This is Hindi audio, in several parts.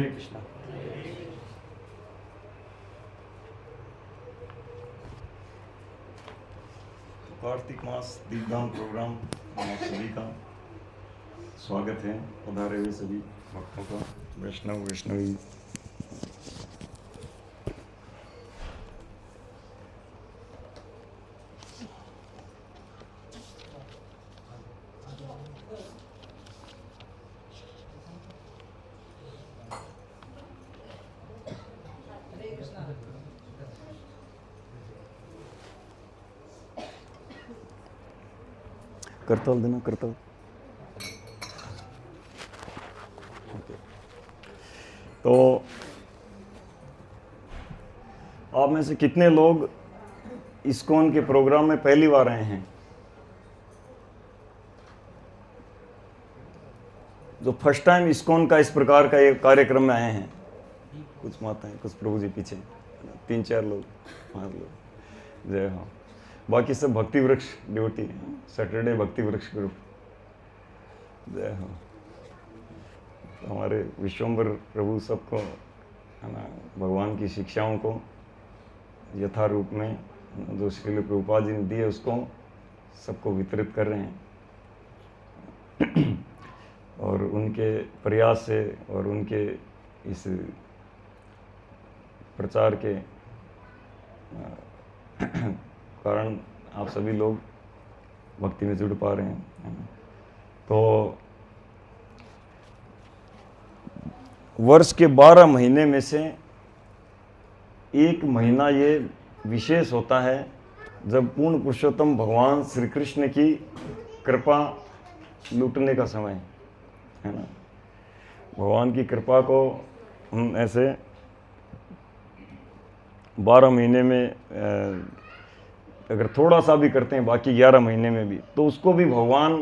हरे कृष्णा। कार्तिक मास दीपदान प्रोग्राम में आप सभी का स्वागत है। पधारे हुए सभी भक्तों का वैष्णव वैष्णवी करताल देना करताल। तो आप में से कितने लोग इस्कॉन के प्रोग्राम में पहली बार आए हैं? जो फर्स्ट टाइम इस्कॉन का इस प्रकार का एक कार्यक्रम में आए हैं? कुछ माताएं, कुछ प्रभु जी पीछे, 3-4 लोग, 5 लोग। जय हो। बाकी सब भक्ति वृक्ष ड्यूटी, सैटरडे भक्ति वृक्ष ग्रुप। जय हो। तो हमारे विश्वम्बर प्रभु सबको, है ना, भगवान की शिक्षाओं को यथा रूप में जो श्रील प्रभुपाद जी ने दिए उसको सबको वितरित कर रहे हैं। और उनके प्रयास से और उनके इस प्रचार के कारण आप सभी लोग भक्ति में जुड़ पा रहे हैं। तो वर्ष के 12 महीने में से एक महीना ये विशेष होता है जब पूर्ण पुरुषोत्तम भगवान श्री कृष्ण की कृपा लूटने का समय है ना। भगवान की कृपा को हम ऐसे 12 महीने में अगर थोड़ा सा भी करते हैं, बाकी 11 महीने में भी, तो उसको भी भगवान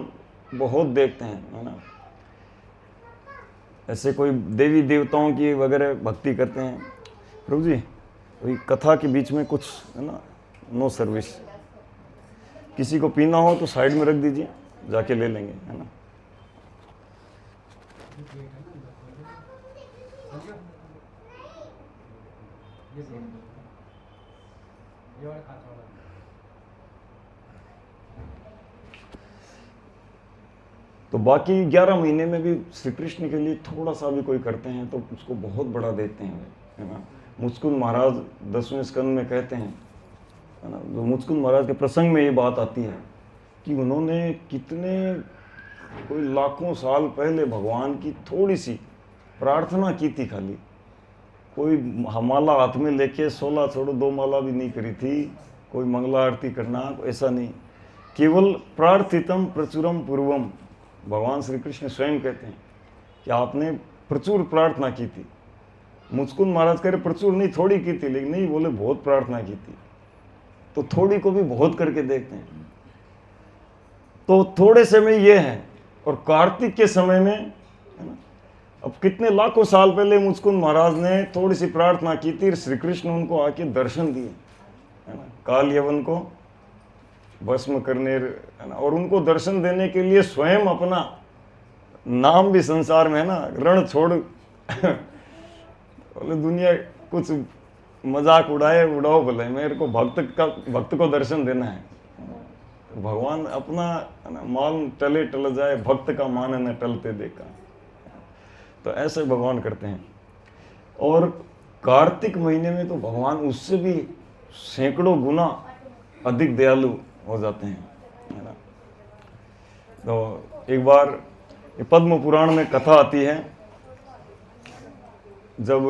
बहुत देखते हैं, है ना। ऐसे कोई देवी देवताओं की वगैरह भक्ति करते हैं प्रभु जी, वही कथा के बीच में कुछ, है ना, नो सर्विस। किसी को पीना हो तो साइड में रख दीजिए, जाके ले लेंगे, है ना। तो बाकी 11 महीने में भी श्री कृष्ण के लिए थोड़ा सा भी कोई करते हैं तो उसको बहुत बड़ा देते हैं, है ना। मुचकुंद महाराज 10वें स्कंद में कहते हैं, है ना, जो मुचकुंद महाराज के प्रसंग में ये बात आती है कि उन्होंने कितने कोई लाखों साल पहले भगवान की थोड़ी सी प्रार्थना की थी। खाली कोई माला हाथ में लेके 16 छोड़ो 2 माला भी नहीं करी थी, कोई मंगला आरती करना, ऐसा नहीं, केवल प्रार्थितम प्रचुरम पूर्वम। भगवान श्री कृष्ण स्वयं कहते हैं कि आपने प्रचुर प्रार्थना की थी। मुचकुंद महाराज कह रहे प्रचुर नहीं, थोड़ी की थी, लेकिन नहीं बोले बहुत प्रार्थना की थी। तो थोड़ी को भी बहुत करके देखते हैं। तो थोड़े समय ये है, और कार्तिक के समय में, है ना, अब कितने लाखों साल पहले मुचकुंद महाराज ने थोड़ी सी प्रार्थना की थी, श्री कृष्ण उनको आके दर्शन दिए, है ना, काल यवन को भस्म करने, है ना। और उनको दर्शन देने के लिए स्वयं अपना नाम भी संसार में, है ना, रण छोड़ बोले दुनिया कुछ मजाक उड़ाए उड़ाओ भले, मेरे को भक्त को दर्शन देना है। भगवान अपना, है ना, मान टले टल जाए, भक्त का मान न टलते देखा। तो ऐसे भगवान करते हैं। और कार्तिक महीने में तो भगवान उससे भी सैकड़ों गुना अधिक दयालु हो जाते हैं, है ना। तो एक बार पद्म पुराण में कथा आती है, जब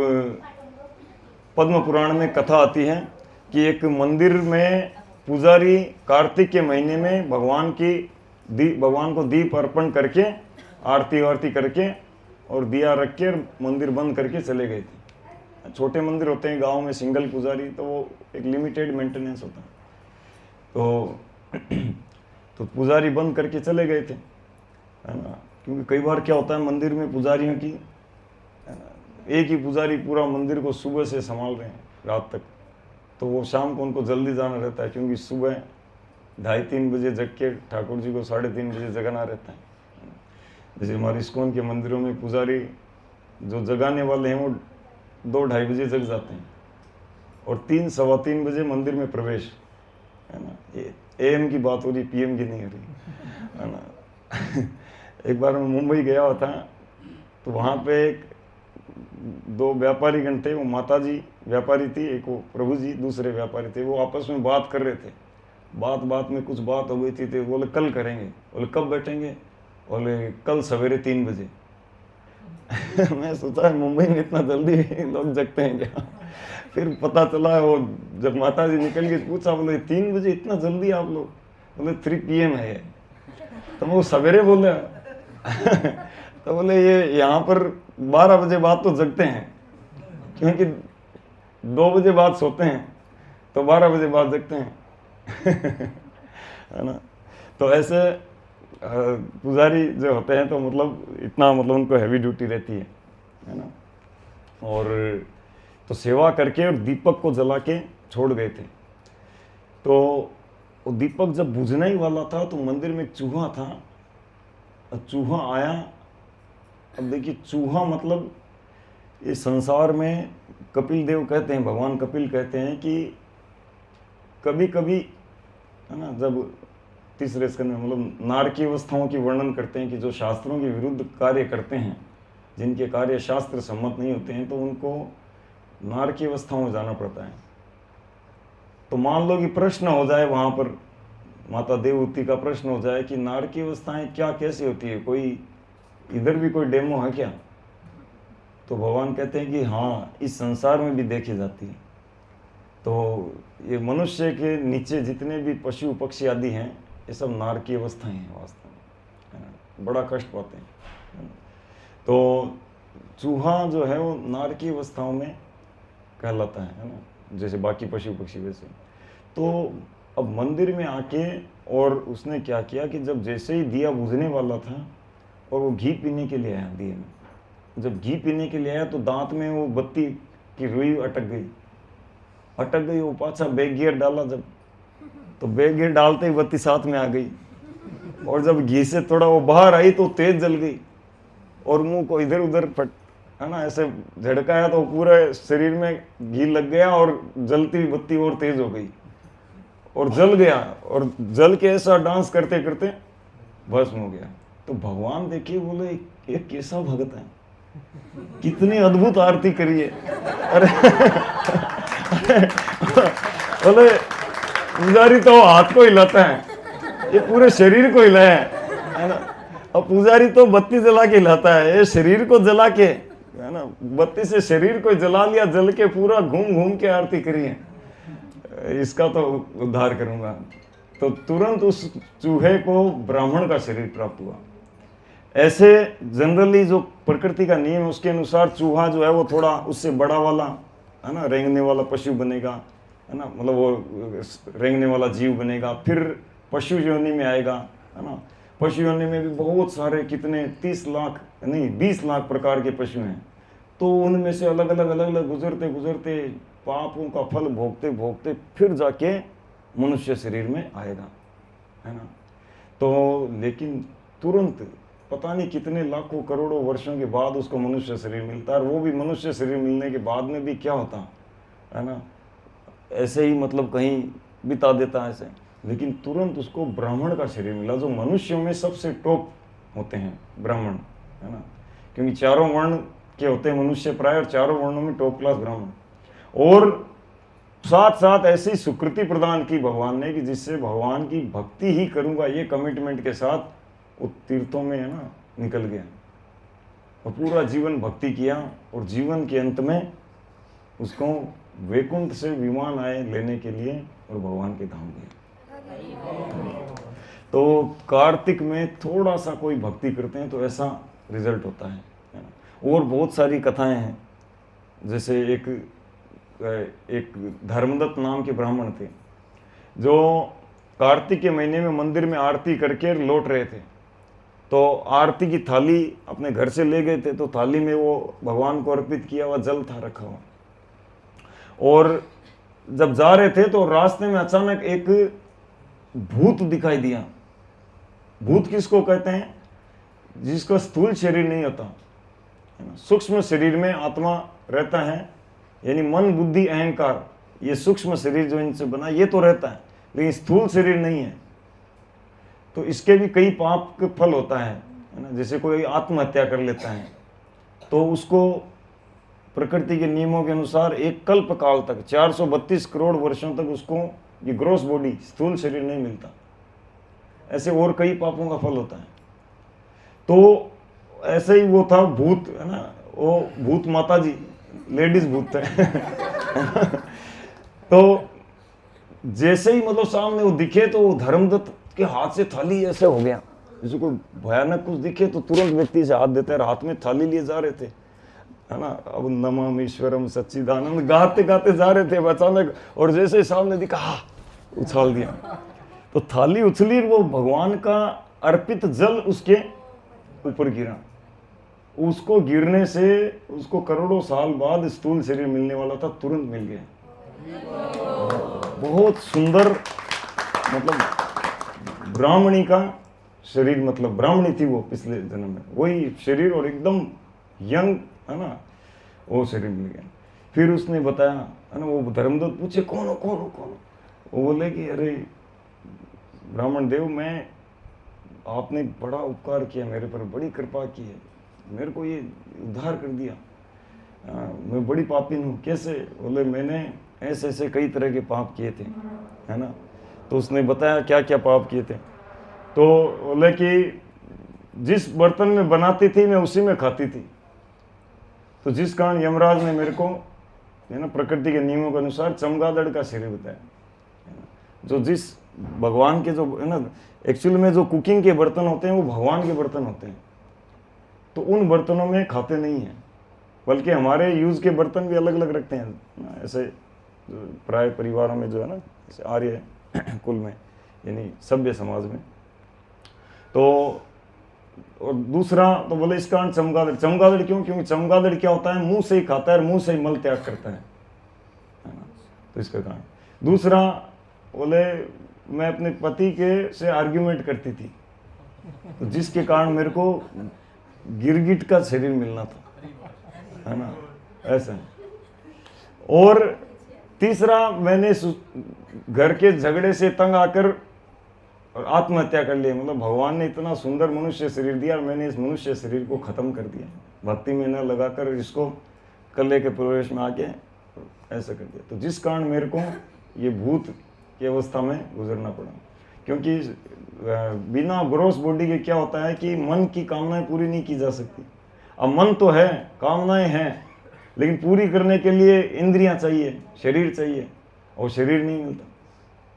पद्म पुराण में कथा आती है कि एक मंदिर में पुजारी कार्तिक के महीने में भगवान को दीप अर्पण करके, आरती वारती करके और दिया रख के मंदिर बंद करके चले गए थे। छोटे मंदिर होते हैं गांव में, सिंगल पुजारी, तो वो एक लिमिटेड मेंटेनेंस होता है। तो पुजारी बंद करके चले गए थे, है ना। क्योंकि कई बार क्या होता है मंदिर में पुजारियों की, है ना, एक ही पुजारी पूरा मंदिर को सुबह से संभाल रहे हैं रात तक, तो वो शाम को उनको जल्दी जाना रहता है, क्योंकि सुबह 2:30-3 बजे जग के ठाकुर जी को 3:30 बजे जगाना रहता है। जैसे हमारे इस्कॉन के मंदिरों में पुजारी जो जगाने वाले हैं वो 2-2:30 बजे जग जाते हैं, और 3 सवा 3 बजे मंदिर में प्रवेश, है ना। ये AM की बात हो रही, PM की नहीं हो रही, है ना। एक बार मैं मुंबई गया हुआ था, तो वहाँ पे एक 2 व्यापारी गण थे, वो माता जी व्यापारी थी, एक वो प्रभु जी दूसरे व्यापारी थे, वो आपस में बात कर रहे थे। बात में कुछ बात हो गई थी, तो बोले कल करेंगे। बोले कब बैठेंगे? बोले कल सवेरे 3 बजे। मैं सोचा मुंबई में इतना जल्दी लोग जगते हैं क्या? फिर पता चला, वो जब माता जी निकल के पूछा, बोले 3 बजे इतना जल्दी आप लोग? बोले 3 PM है ये। तो वो सवेरे बोले। तो बोले ये यहाँ पर 12 बजे बाद तो जगते हैं, क्योंकि 2 बजे बाद सोते हैं, तो 12 बजे बाद जगते हैं। है ना। तो ऐसे पुजारी जो होते हैं, तो मतलब इतना मतलब उनको हैवी ड्यूटी रहती है ना। और तो सेवा करके और दीपक को जला के छोड़ गए थे। तो वो दीपक जब बुझने ही वाला था, तो मंदिर में एक चूहा था, चूहा आया। अब देखिए, चूहा मतलब इस संसार में कपिल देव कहते हैं, भगवान कपिल कहते हैं कि कभी कभी, है ना, जब तीसरे स्कंद में मतलब नारकी अवस्थाओं की वर्णन करते हैं कि जो शास्त्रों के विरुद्ध कार्य करते हैं, जिनके कार्य शास्त्र सम्मत नहीं होते हैं, तो उनको नारकी अवस्थाओं में जाना पड़ता है। तो मान लो कि प्रश्न हो जाए वहाँ पर, माता देवहूति का प्रश्न हो जाए कि नारकी अवस्थाएं क्या कैसी होती है, कोई इधर भी कोई डेमो है क्या? तो भगवान कहते हैं कि हाँ, इस संसार में भी देखी जाती है। तो ये मनुष्य के नीचे जितने भी पशु पक्षी आदि हैं, ये सब नारकी अवस्थाएं हैं वास्तव में, है ना, बड़ा कष्ट पाते हैं, है ना। तो चूहा जो है वो नारकी अवस्थाओं में कहलाता है ना, जैसे बाकी पशु पक्षी वैसे। तो अब मंदिर में आके और उसने क्या किया कि जब जैसे ही दिया बुझने वाला था, और वो घी पीने के लिए आया दिए में, जब घी पीने के लिए आया तो दांत में वो बत्ती की रुई अटक गई। वो पाछा बैक गियर डाला जब, तो बैक गियर डालते ही बत्ती साथ में आ गई, और जब घी से थोड़ा वो बाहर आई तो तेज जल गई, और मुंह को इधर उधर फट, है ना, ऐसे झटकाया तो पूरे शरीर में घी लग गया, और जलती हुई बत्ती और तेज हो गई और जल गया, और जल के ऐसा डांस करते करते भस्म हो गया। तो भगवान देखिए, बोले ये कैसा भगत है, कितनी अद्भुत आरती करिए। अरे बोले पुजारी तो हाथ को हिलाता है, ये पूरे शरीर को हिलाया है ना। अब पुजारी तो बत्ती जला के हिलाता है, ये शरीर को जला के, है ना, बत्ती से शरीर को जला लिया, जल के पूरा घूम घूम के आरती करी है। इसका तो उद्धार करूंगा। तो तुरंत उस चूहे को ब्राह्मण का शरीर प्राप्त हुआ। ऐसे जनरली जो प्रकृति का नियम है उसके अनुसार चूहा जो है वो थोड़ा उससे बड़ा वाला, है ना, रेंगने वाला पशु बनेगा, है ना, मतलब वो रेंगने वाला जीव बनेगा, फिर पशु योनि में आएगा, है ना। पशु योनि में भी बहुत सारे, कितने 30 लाख नहीं 20 लाख प्रकार के पशु हैं। तो उनमें से अलग अलग गुजरते गुजरते पापों का फल भोगते भोगते फिर जाके मनुष्य शरीर में आएगा, है ना। तो लेकिन तुरंत पता नहीं कितने लाखों करोड़ों वर्षों के बाद उसको मनुष्य शरीर मिलता है, और वो भी मनुष्य शरीर मिलने के बाद में भी क्या होता है ना, ऐसे ही मतलब कहीं बिता देता है ऐसे। लेकिन तुरंत उसको ब्राह्मण का शरीर मिला, जो मनुष्यों में सबसे टॉप होते हैं ब्राह्मण, है ना, क्योंकि चारों वर्ण के होते हैं मनुष्य प्राय, और चारों वर्णों में टॉप क्लास ब्राह्मण। और साथ साथ ऐसी सुकृति प्रदान की भगवान ने कि जिससे भगवान की भक्ति ही करूंगा ये कमिटमेंट के साथ वो तीर्थों में, है ना, निकल गया और पूरा जीवन भक्ति किया, और जीवन के अंत में उसको वैकुंठ से विमान आए लेने के लिए और भगवान के धाम गए। तो कार्तिक में थोड़ा सा कोई भक्ति करते हैं तो ऐसा रिजल्ट होता है ना। और बहुत सारी कथाएं हैं, जैसे एक धर्मदत्त नाम के ब्राह्मण थे जो कार्तिक के महीने में मंदिर में आरती करके लौट रहे थे। तो आरती की थाली अपने घर से ले गए थे, तो थाली में वो भगवान को अर्पित किया हुआ जल था रखा हुआ, और जब जा रहे थे तो रास्ते में अचानक एक भूत दिखाई दिया। भूत किसको कहते हैं? जिसका स्थूल शरीर नहीं होता, है ना। सूक्ष्म शरीर में आत्मा रहता है, यानी मन बुद्धि अहंकार, ये सूक्ष्म शरीर जो इनसे बना ये तो रहता है, लेकिन स्थूल शरीर नहीं है। तो इसके भी कई पाप के फल होता है ना। जैसे कोई आत्महत्या कर लेता है तो उसको प्रकृति के नियमों के अनुसार एक कल्प काल तक 432 करोड़ वर्षों तक उसको ये ग्रॉस बॉडी स्थूल शरीर नहीं मिलता। ऐसे और कई पापों का फल होता है। तो ऐसे ही वो था भूत, है ना, वो भूत माता जी लेडीज भूत थे तो जैसे ही मतलब सामने वो दिखे तो वो धर्मदत्त के हाथ से थाली ऐसे हो गया, जैसे कोई भयानक कुछ दिखे तो तुरंत व्यक्ति से हाथ देते हैं। हाथ में थाली लिए जा रहे थे, है ना, अब नमः ईश्वरम सच्चिदानंद गाते गाते जा रहे थे अचानक, और जैसे सामने दिखा हा उछाल दिया। तो थाली उछली, वो भगवान का अर्पित जल उसके ऊपर गिरा। उसको गिरने से उसको करोड़ों साल बाद स्थूल शरीर मिलने वाला था, तुरंत मिल गया। बहुत सुंदर, मतलब ब्राह्मणी का शरीर, मतलब ब्राह्मणी थी वो पिछले जन्म में, वही शरीर और एकदम यंग, है ना, वो शरीर मिल गया। फिर उसने बताया, है ना, वो धर्मदत्त पूछे कौन हो कौन हो कौन हो? वो बोले कि अरे ब्राह्मण देव, मैं, आपने बड़ा उपकार किया मेरे पर, बड़ी कृपा की है, मेरे को ये उद्धार कर दिया। मैं बड़ी पापी हूँ। कैसे? बोले मैंने ऐसे ऐसे कई तरह के पाप किए थे, है ना। तो उसने बताया क्या क्या पाप किए थे। तो बोले कि जिस बर्तन में बनाती थी मैं उसी में खाती थी, तो जिस कारण यमराज ने मेरे को, है ना, प्रकृति के नियमों के अनुसार चमगादड़ का शरीर बताया, है ना। जो जिस भगवान के, जो, है ना, एक्चुअली में जो कुकिंग के बर्तन होते हैं वो भगवान के बर्तन होते हैं, तो उन बर्तनों में खाते नहीं हैं, बल्कि हमारे यूज के बर्तन भी अलग अलग रखते हैं ना। ऐसे प्राय परिवारों में जो है ना, जैसे आर्य कुल में, यानी सभ्य समाज में। तो और दूसरा तो बोले इस कारण चमगादड़, चमगादड़ क्यों? क्योंकि चमगादड़ क्या होता है, मुंह से ही खाता है और मुंह से ही मल त्याग करता है ना, तो इसका कारण। दूसरा बोले मैं अपने पति के से आर्ग्यूमेंट करती थी, तो जिसके कारण मेरे को गिरगिट का शरीर मिलना था, है ना, ऐसा है। और तीसरा, मैंने घर के झगड़े से तंग आकर और आत्महत्या कर ली। मतलब भगवान ने इतना सुंदर मनुष्य शरीर दिया और मैंने इस मनुष्य शरीर को खत्म कर दिया, भक्ति में न लगाकर इसको कले के प्रवेश में आके ऐसा कर दिया। तो जिस कारण मेरे को ये भूत की अवस्था में गुजरना पड़ा, क्योंकि बिना ग्रॉस बॉडी के क्या होता है कि मन की कामनाएं पूरी नहीं की जा सकती। अब मन तो है, कामनाएं हैं, लेकिन पूरी करने के लिए इंद्रियां चाहिए, शरीर चाहिए, और शरीर नहीं मिलता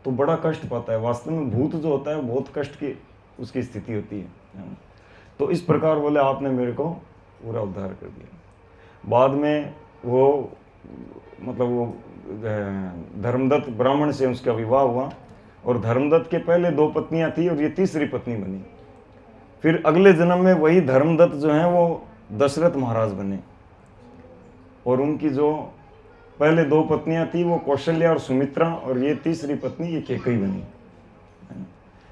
तो बड़ा कष्ट पाता है। वास्तव में भूत जो होता है बहुत कष्ट की उसकी स्थिति होती है। तो इस प्रकार बोले आपने मेरे को पूरा उद्धार कर दिया। बाद में वो, मतलब वो धर्मदत्त ब्राह्मण से उसका विवाह हुआ, और धर्मदत्त के पहले 2 पत्नियां थी और ये तीसरी पत्नी बनी। फिर अगले जन्म में वही धर्मदत्त जो हैं वो दशरथ महाराज बने, और उनकी जो पहले 2 पत्नियां थी वो कौशल्या और सुमित्रा, और ये तीसरी पत्नी ये कैकेयी बनी।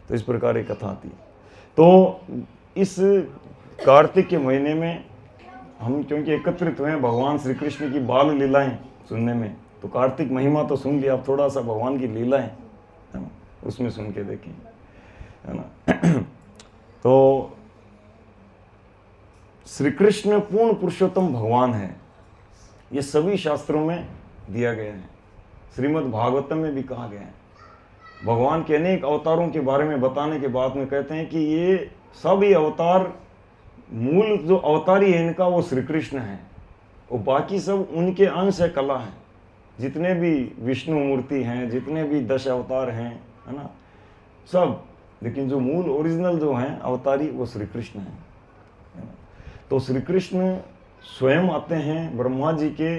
तो इस प्रकार एक कथा आती है। तो इस कार्तिक के महीने में हम क्योंकि एकत्रित हुए हैं भगवान श्री कृष्ण की बाल लीलाएं सुनने में, तो कार्तिक महिमा तो सुन लिया, अब थोड़ा सा भगवान की लीलाएं, है ना, उसमें सुन के देखें, है ना। तो श्री कृष्ण पूर्ण पुरुषोत्तम भगवान है, ये सभी शास्त्रों में दिया गया है। श्रीमद् भागवतम में भी कहा गया है। भगवान के अनेक अवतारों के बारे में बताने के बाद में कहते हैं कि ये सभी अवतार, मूल जो अवतारी है इनका वो श्री कृष्ण है, और बाकी सब उनके अंश है, कला है। जितने भी विष्णु मूर्ति हैं, जितने भी 10 अवतार हैं, है ना, सब, लेकिन जो मूल ओरिजिनल जो हैं अवतारी वो श्री कृष्ण है। तो श्री कृष्ण स्वयं आते हैं ब्रह्मा जी के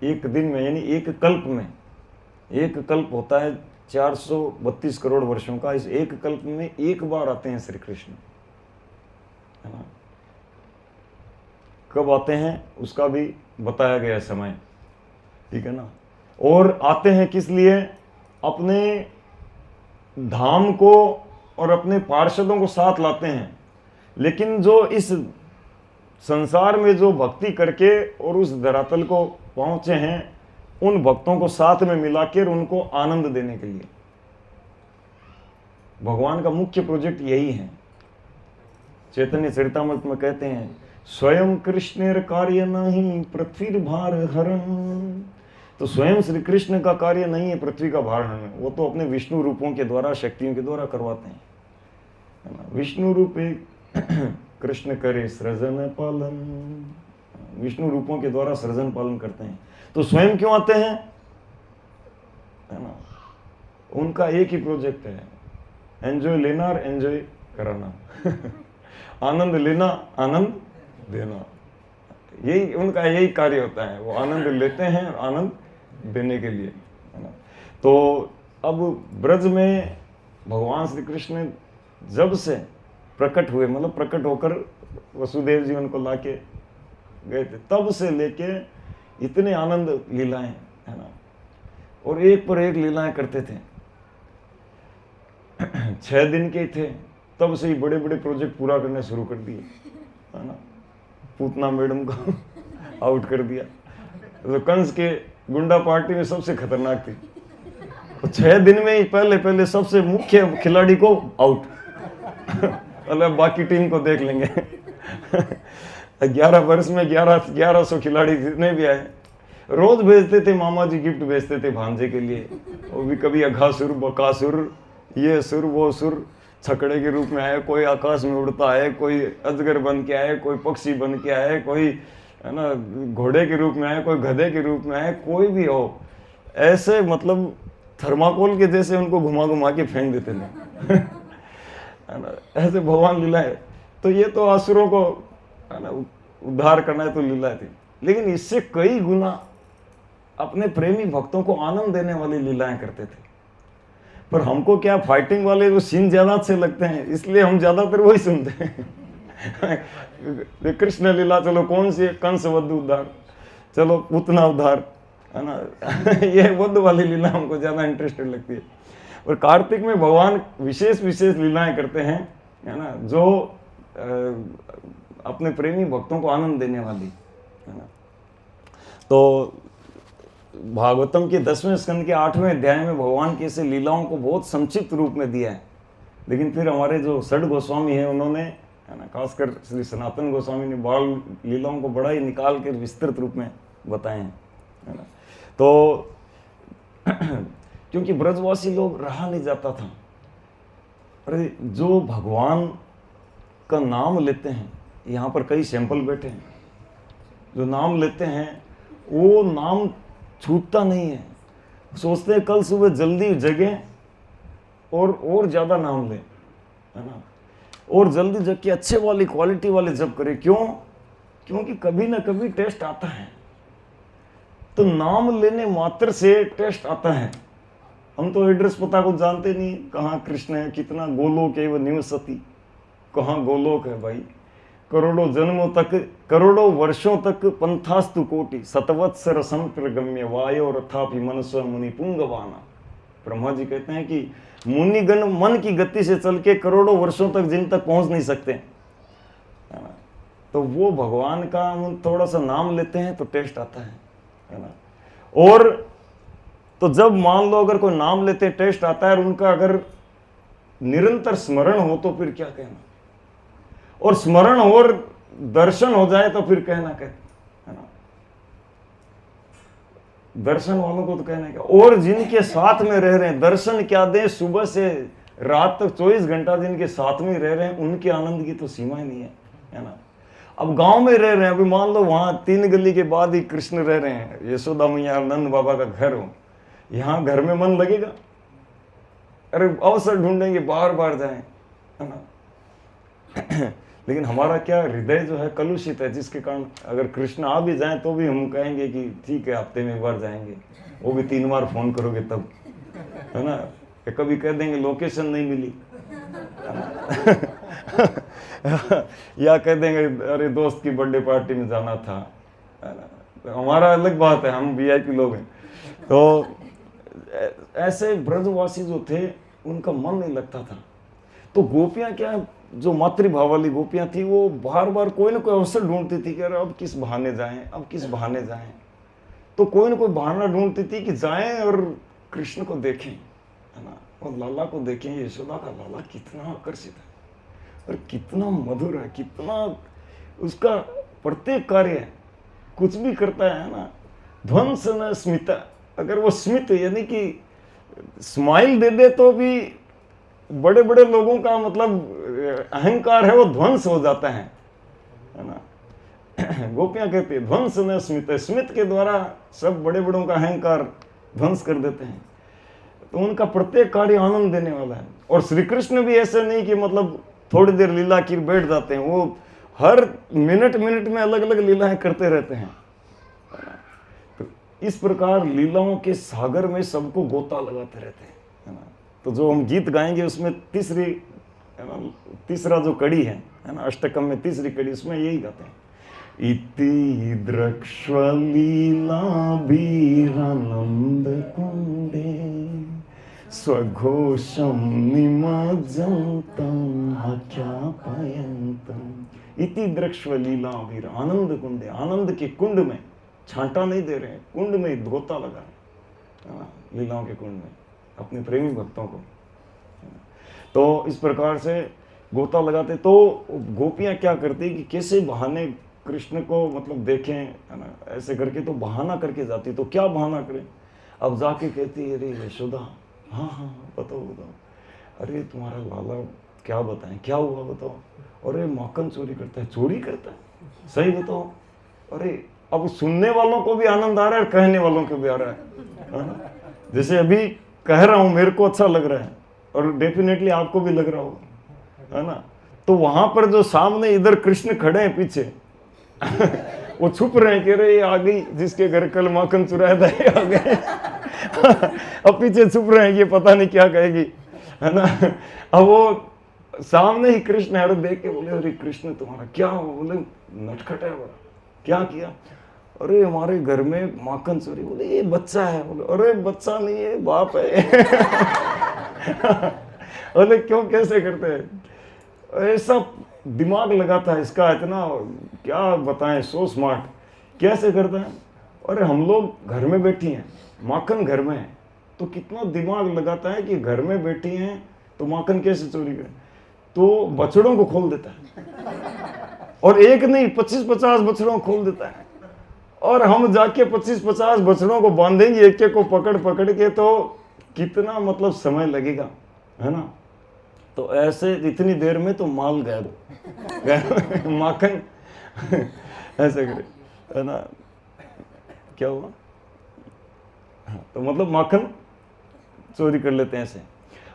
एक दिन में, यानी एक कल्प में। एक कल्प होता है 432 करोड़ वर्षों का, इस एक कल्प में एक बार आते हैं श्री कृष्ण, है ना। कब आते हैं उसका भी बताया गया समय, ठीक है ना। और आते हैं किस लिए? अपने धाम को और अपने पार्षदों को साथ लाते हैं। लेकिन जो इस संसार में जो भक्ति करके और उस धरातल को पहुंचे हैं, उन भक्तों को साथ में मिलाकर उनको आनंद देने के लिए भगवान का मुख्य प्रोजेक्ट यही है। चैतन्य चरितामृत में कहते हैं, स्वयं कृष्णेर कार्य नहीं पृथ्वी भार हरण। तो स्वयं श्री कृष्ण का कार्य नहीं है पृथ्वी का भार हरण, वो तो अपने विष्णु रूपों के द्वारा, शक्तियों के द्वारा करवाते हैं, है ना। विष्णु रूप एक कृष्ण करे सृजन पालन, विष्णु रूपों के द्वारा सृजन पालन करते हैं। तो स्वयं क्यों आते हैं, है ना। उनका एक ही प्रोजेक्ट है, एंजॉय लेना और एंजॉय कराना आनंद लेना, आनंद देना, यही उनका यही कार्य होता है। वो आनंद लेते हैं और आनंद देने के लिए, है ना। तो अब ब्रज में भगवान श्री कृष्ण जब से प्रकट हुए, मतलब प्रकट होकर वसुदेव जी उनको लाके गए थे, तब से लेके इतने आनंद लीलाएं, है ना, और एक पर एक लीलाएं करते थे। 6 दिन के थे, तब से ही बड़े बड़े प्रोजेक्ट पूरा करने शुरू कर दिए, है ना। पूतना मैडम को आउट कर दिया, तो कंस के गुंडा पार्टी में सबसे खतरनाक थी, तो 6 दिन में ही पहले सबसे मुख्य खिलाड़ी को आउट मतलब बाकी टीम को देख लेंगे 11 वर्ष में 1100 खिलाड़ी जितने भी आए, रोज भेजते थे मामा जी, गिफ्ट भेजते थे भांजे के लिए। वो भी कभी अघासुर, बकासुर, ये सुर वो सुर छकड़े के रूप में आए, कोई आकाश में उड़ता है, कोई अजगर बन के आए, कोई पक्षी बन के आए, कोई, है ना, घोड़े के रूप में आए, कोई गधे के रूप में आए, कोई भी हो, ऐसे मतलब थर्माकोल के जैसे उनको घुमा घुमा के फेंक देते थे है ना, ऐसे भगवान लीला है। तो ये तो असुरों को, है ना, उद्धार करना है तो लीला थी, लेकिन इससे कई गुना अपने प्रेमी भक्तों को आनंद देने वाली लीलाएं करते थे। पर हमको क्या, फाइटिंग वाले वो सीन ज्यादा अच्छे लगते हैं, इसलिए हम ज्यादातर वही सुनते हैं कृष्ण लीला, चलो कौन सी, कंस वध उद्धार, चलो पूतना उद्धार, है ना ये वध वाली लीला हमको ज्यादा इंटरेस्टेड लगती है। और कार्तिक में भगवान विशेष लीलाएं करते हैं, है ना, जो अपने प्रेमी भक्तों को आनंद देने वाली, है ना। तो भागवतम के 10वें स्कंद के 8वें अध्याय में भगवान की ऐसे लीलाओं को बहुत संक्षिप्त रूप में दिया है, लेकिन फिर हमारे जो षड गोस्वामी हैं उन्होंने, है ना, खासकर श्री सनातन गोस्वामी ने बाल लीलाओं को बड़ा ही निकाल कर विस्तृत रूप में बताए हैं, है ना। तो क्योंकि ब्रजवासी लोग रहा नहीं जाता था, अरे जो भगवान का नाम लेते हैं, यहाँ पर कई सैंपल बैठे हैं, जो नाम लेते हैं वो नाम छूटता नहीं है। सोचते हैं कल सुबह जल्दी जगें और ज़्यादा नाम लें, है ना, और जल्दी जग के अच्छे वाली क्वालिटी वाले जप करें। क्यों? क्योंकि कभी ना कभी टेस्ट आता है। तो नाम लेने मात्र से टेस्ट आता है। हम तो एड्रेस पता को जानते नहीं, कहाँ कृष्ण है, कितना गोलोक है, वो निवसती, कहाँ गोलोक है भाई। करोड़ों जन्मों तक, करोड़ों वर्षों तक पंथास्तु कोटि सतवत्सर संप्रगम्य वायो रथापि मनस्व मुनि पुंगवाना। ब्रह्मा जी कहते हैं कि मुनिगण मन की गति से चल के करोड़ों वर्षों तक जिन तक पहुंच नहीं सकते, तो वो भगवान का हम थोड़ा सा नाम लेते हैं तो टेस्ट आता है ना। और तो जब मान लो अगर कोई नाम लेते टेस्ट आता है और उनका अगर निरंतर स्मरण हो तो फिर क्या कहना, और स्मरण और दर्शन हो जाए तो फिर कहना क्या, है ना। दर्शन वालों को तो कहना क्या, और जिनके साथ में रह रहे हैं, दर्शन क्या दे, सुबह से रात तक 24 घंटा जिनके साथ में रह रहे हैं, उनके आनंद की तो सीमा ही नहीं है ना। अब गांव में रह रहे हैं, अभी मान लो वहां 3 गली के बाद ही कृष्ण रह रहे हैं, यशोदा मैया नंद बाबा का घर हो, यहाँ घर में मन लगेगा? अरे अवसर ढूंढेंगे, बार बार जाएं, है ना। लेकिन हमारा क्या, हृदय जो है कलुषित है, जिसके कारण अगर कृष्ण आ भी जाएं तो भी हम कहेंगे कि ठीक है हफ्ते में एक बार जाएंगे, वो भी 3 बार फोन करोगे तब, है ना। कभी कह देंगे लोकेशन नहीं मिली या कह देंगे अरे दोस्त की बर्थडे पार्टी में जाना था, है ना। तो हमारा अलग बात है, हम वीआईपी लोग हैं। तो ऐसे ब्रजवासी जो थे उनका मन नहीं लगता था। तो गोपियां क्या जो मातृभाव वाली गोपियां थी वो बार बार कोई ना कोई अवसर ढूंढती थी कि अरे अब किस बहाने जाएं, अब किस बहाने जाएं। तो कोई ना कोई बहाना ढूंढती थी कि जाएं और कृष्ण को देखें, है ना, और लाला को देखें। यशोदा का लाला कितना आकर्षित है और कितना मधुर है, कितना उसका प्रत्येक कार्य कुछ भी करता है ना, ध्वंस न स्मिता। अगर वो स्मित यानी कि स्माइल दे दे तो भी बड़े बड़े लोगों का मतलब अहंकार है वो ध्वंस हो जाता है ना। गोपियां कहती है ध्वंस न स्मित, स्मित के द्वारा सब बड़े बड़ों का अहंकार ध्वंस कर देते हैं। तो उनका प्रत्येक कार्य आनंद देने वाला है। और श्री कृष्ण भी ऐसे नहीं कि मतलब थोड़ी देर लीला की बैठ जाते हैं, वो हर मिनट मिनट में अलग अलग लीलाएं करते रहते हैं। तो इस प्रकार लीलाओं के सागर में सबको गोता लगाते रहते हैं, है ना। तो जो हम गीत गाएंगे उसमें तीसरा जो कड़ी है ना, अष्टकम में तीसरी कड़ी, उसमें यही गाते हैं, इति द्रक्ष्वलीला भीरानंद कुंडे स्वघोषम निमज्जन्तं आख्यापयन्तम्। इति द्रक्ष्वलीला भीर, आनंद कुंडे, आनंद के कुंड में, छांटा नहीं दे रहे हैं, कुंड में गोता लगा रहे हैं, लीलाओं के कुंड में अपने प्रेमी भक्तों को। तो इस प्रकार से गोता लगाते। तो गोपियां क्या करती कि कैसे बहाने कृष्ण को मतलब देखें, है ना, ऐसे करके तो बहाना करके जाती। तो क्या बहाना करें, अब जाके कहती अरे यशोदा, हाँ हाँ बताओ बताओ, अरे तुम्हारा लाला क्या बताएं, क्या हुआ बताओ, अरे माखन चोरी करता है, चोरी करता है, सही बताओ। अरे अब सुनने वालों को भी आनंद आ रहा है और कहने वालों को भी आ रहा है ना? जैसे अभी कह रहा हूं मेरे को अच्छा लग रहा है और डेफिनेटली आपको भी लग रहा होगा, है ना। तो वहां पर जो सामने इधर कृष्ण खड़े हैं पीछे वो छुप रहे हैं कि अरे ये आ गई, जिसके घर कल माखन चुराया था ये आ गए। अब पीछे छुप रहे हैं, ये पता नहीं क्या कहेगी, है ना। अब वो सामने ही कृष्ण है, देख के बोले अरे कृष्ण तुम्हारा क्या हो, बोले नटखट है बड़ा, क्या किया, अरे हमारे घर में माखन चोरी, बोले ये बच्चा है, बोले अरे बच्चा नहीं है बाप है। बोले क्यों, कैसे करते हैं, ऐसा दिमाग लगाता है इसका, इतना क्या बताएं, सो स्मार्ट, कैसे करता है। अरे हम लोग घर में बैठी हैं, माखन घर में है, तो कितना दिमाग लगाता है कि घर में बैठी हैं तो माखन कैसे चोरी करें। तो बछड़ों को खोल देता है, और एक नहीं 25-50 बछड़ों को खोल देता है, और हम जाके 25-50 बछड़ों को बांधेंगे एक एक को पकड़ पकड़ के, तो कितना मतलब समय लगेगा, है ना। तो ऐसे इतनी देर में तो माल गायब, माखन ऐसे करे, है ना, क्या हुआ, हाँ, तो मतलब माखन चोरी कर लेते हैं ऐसे।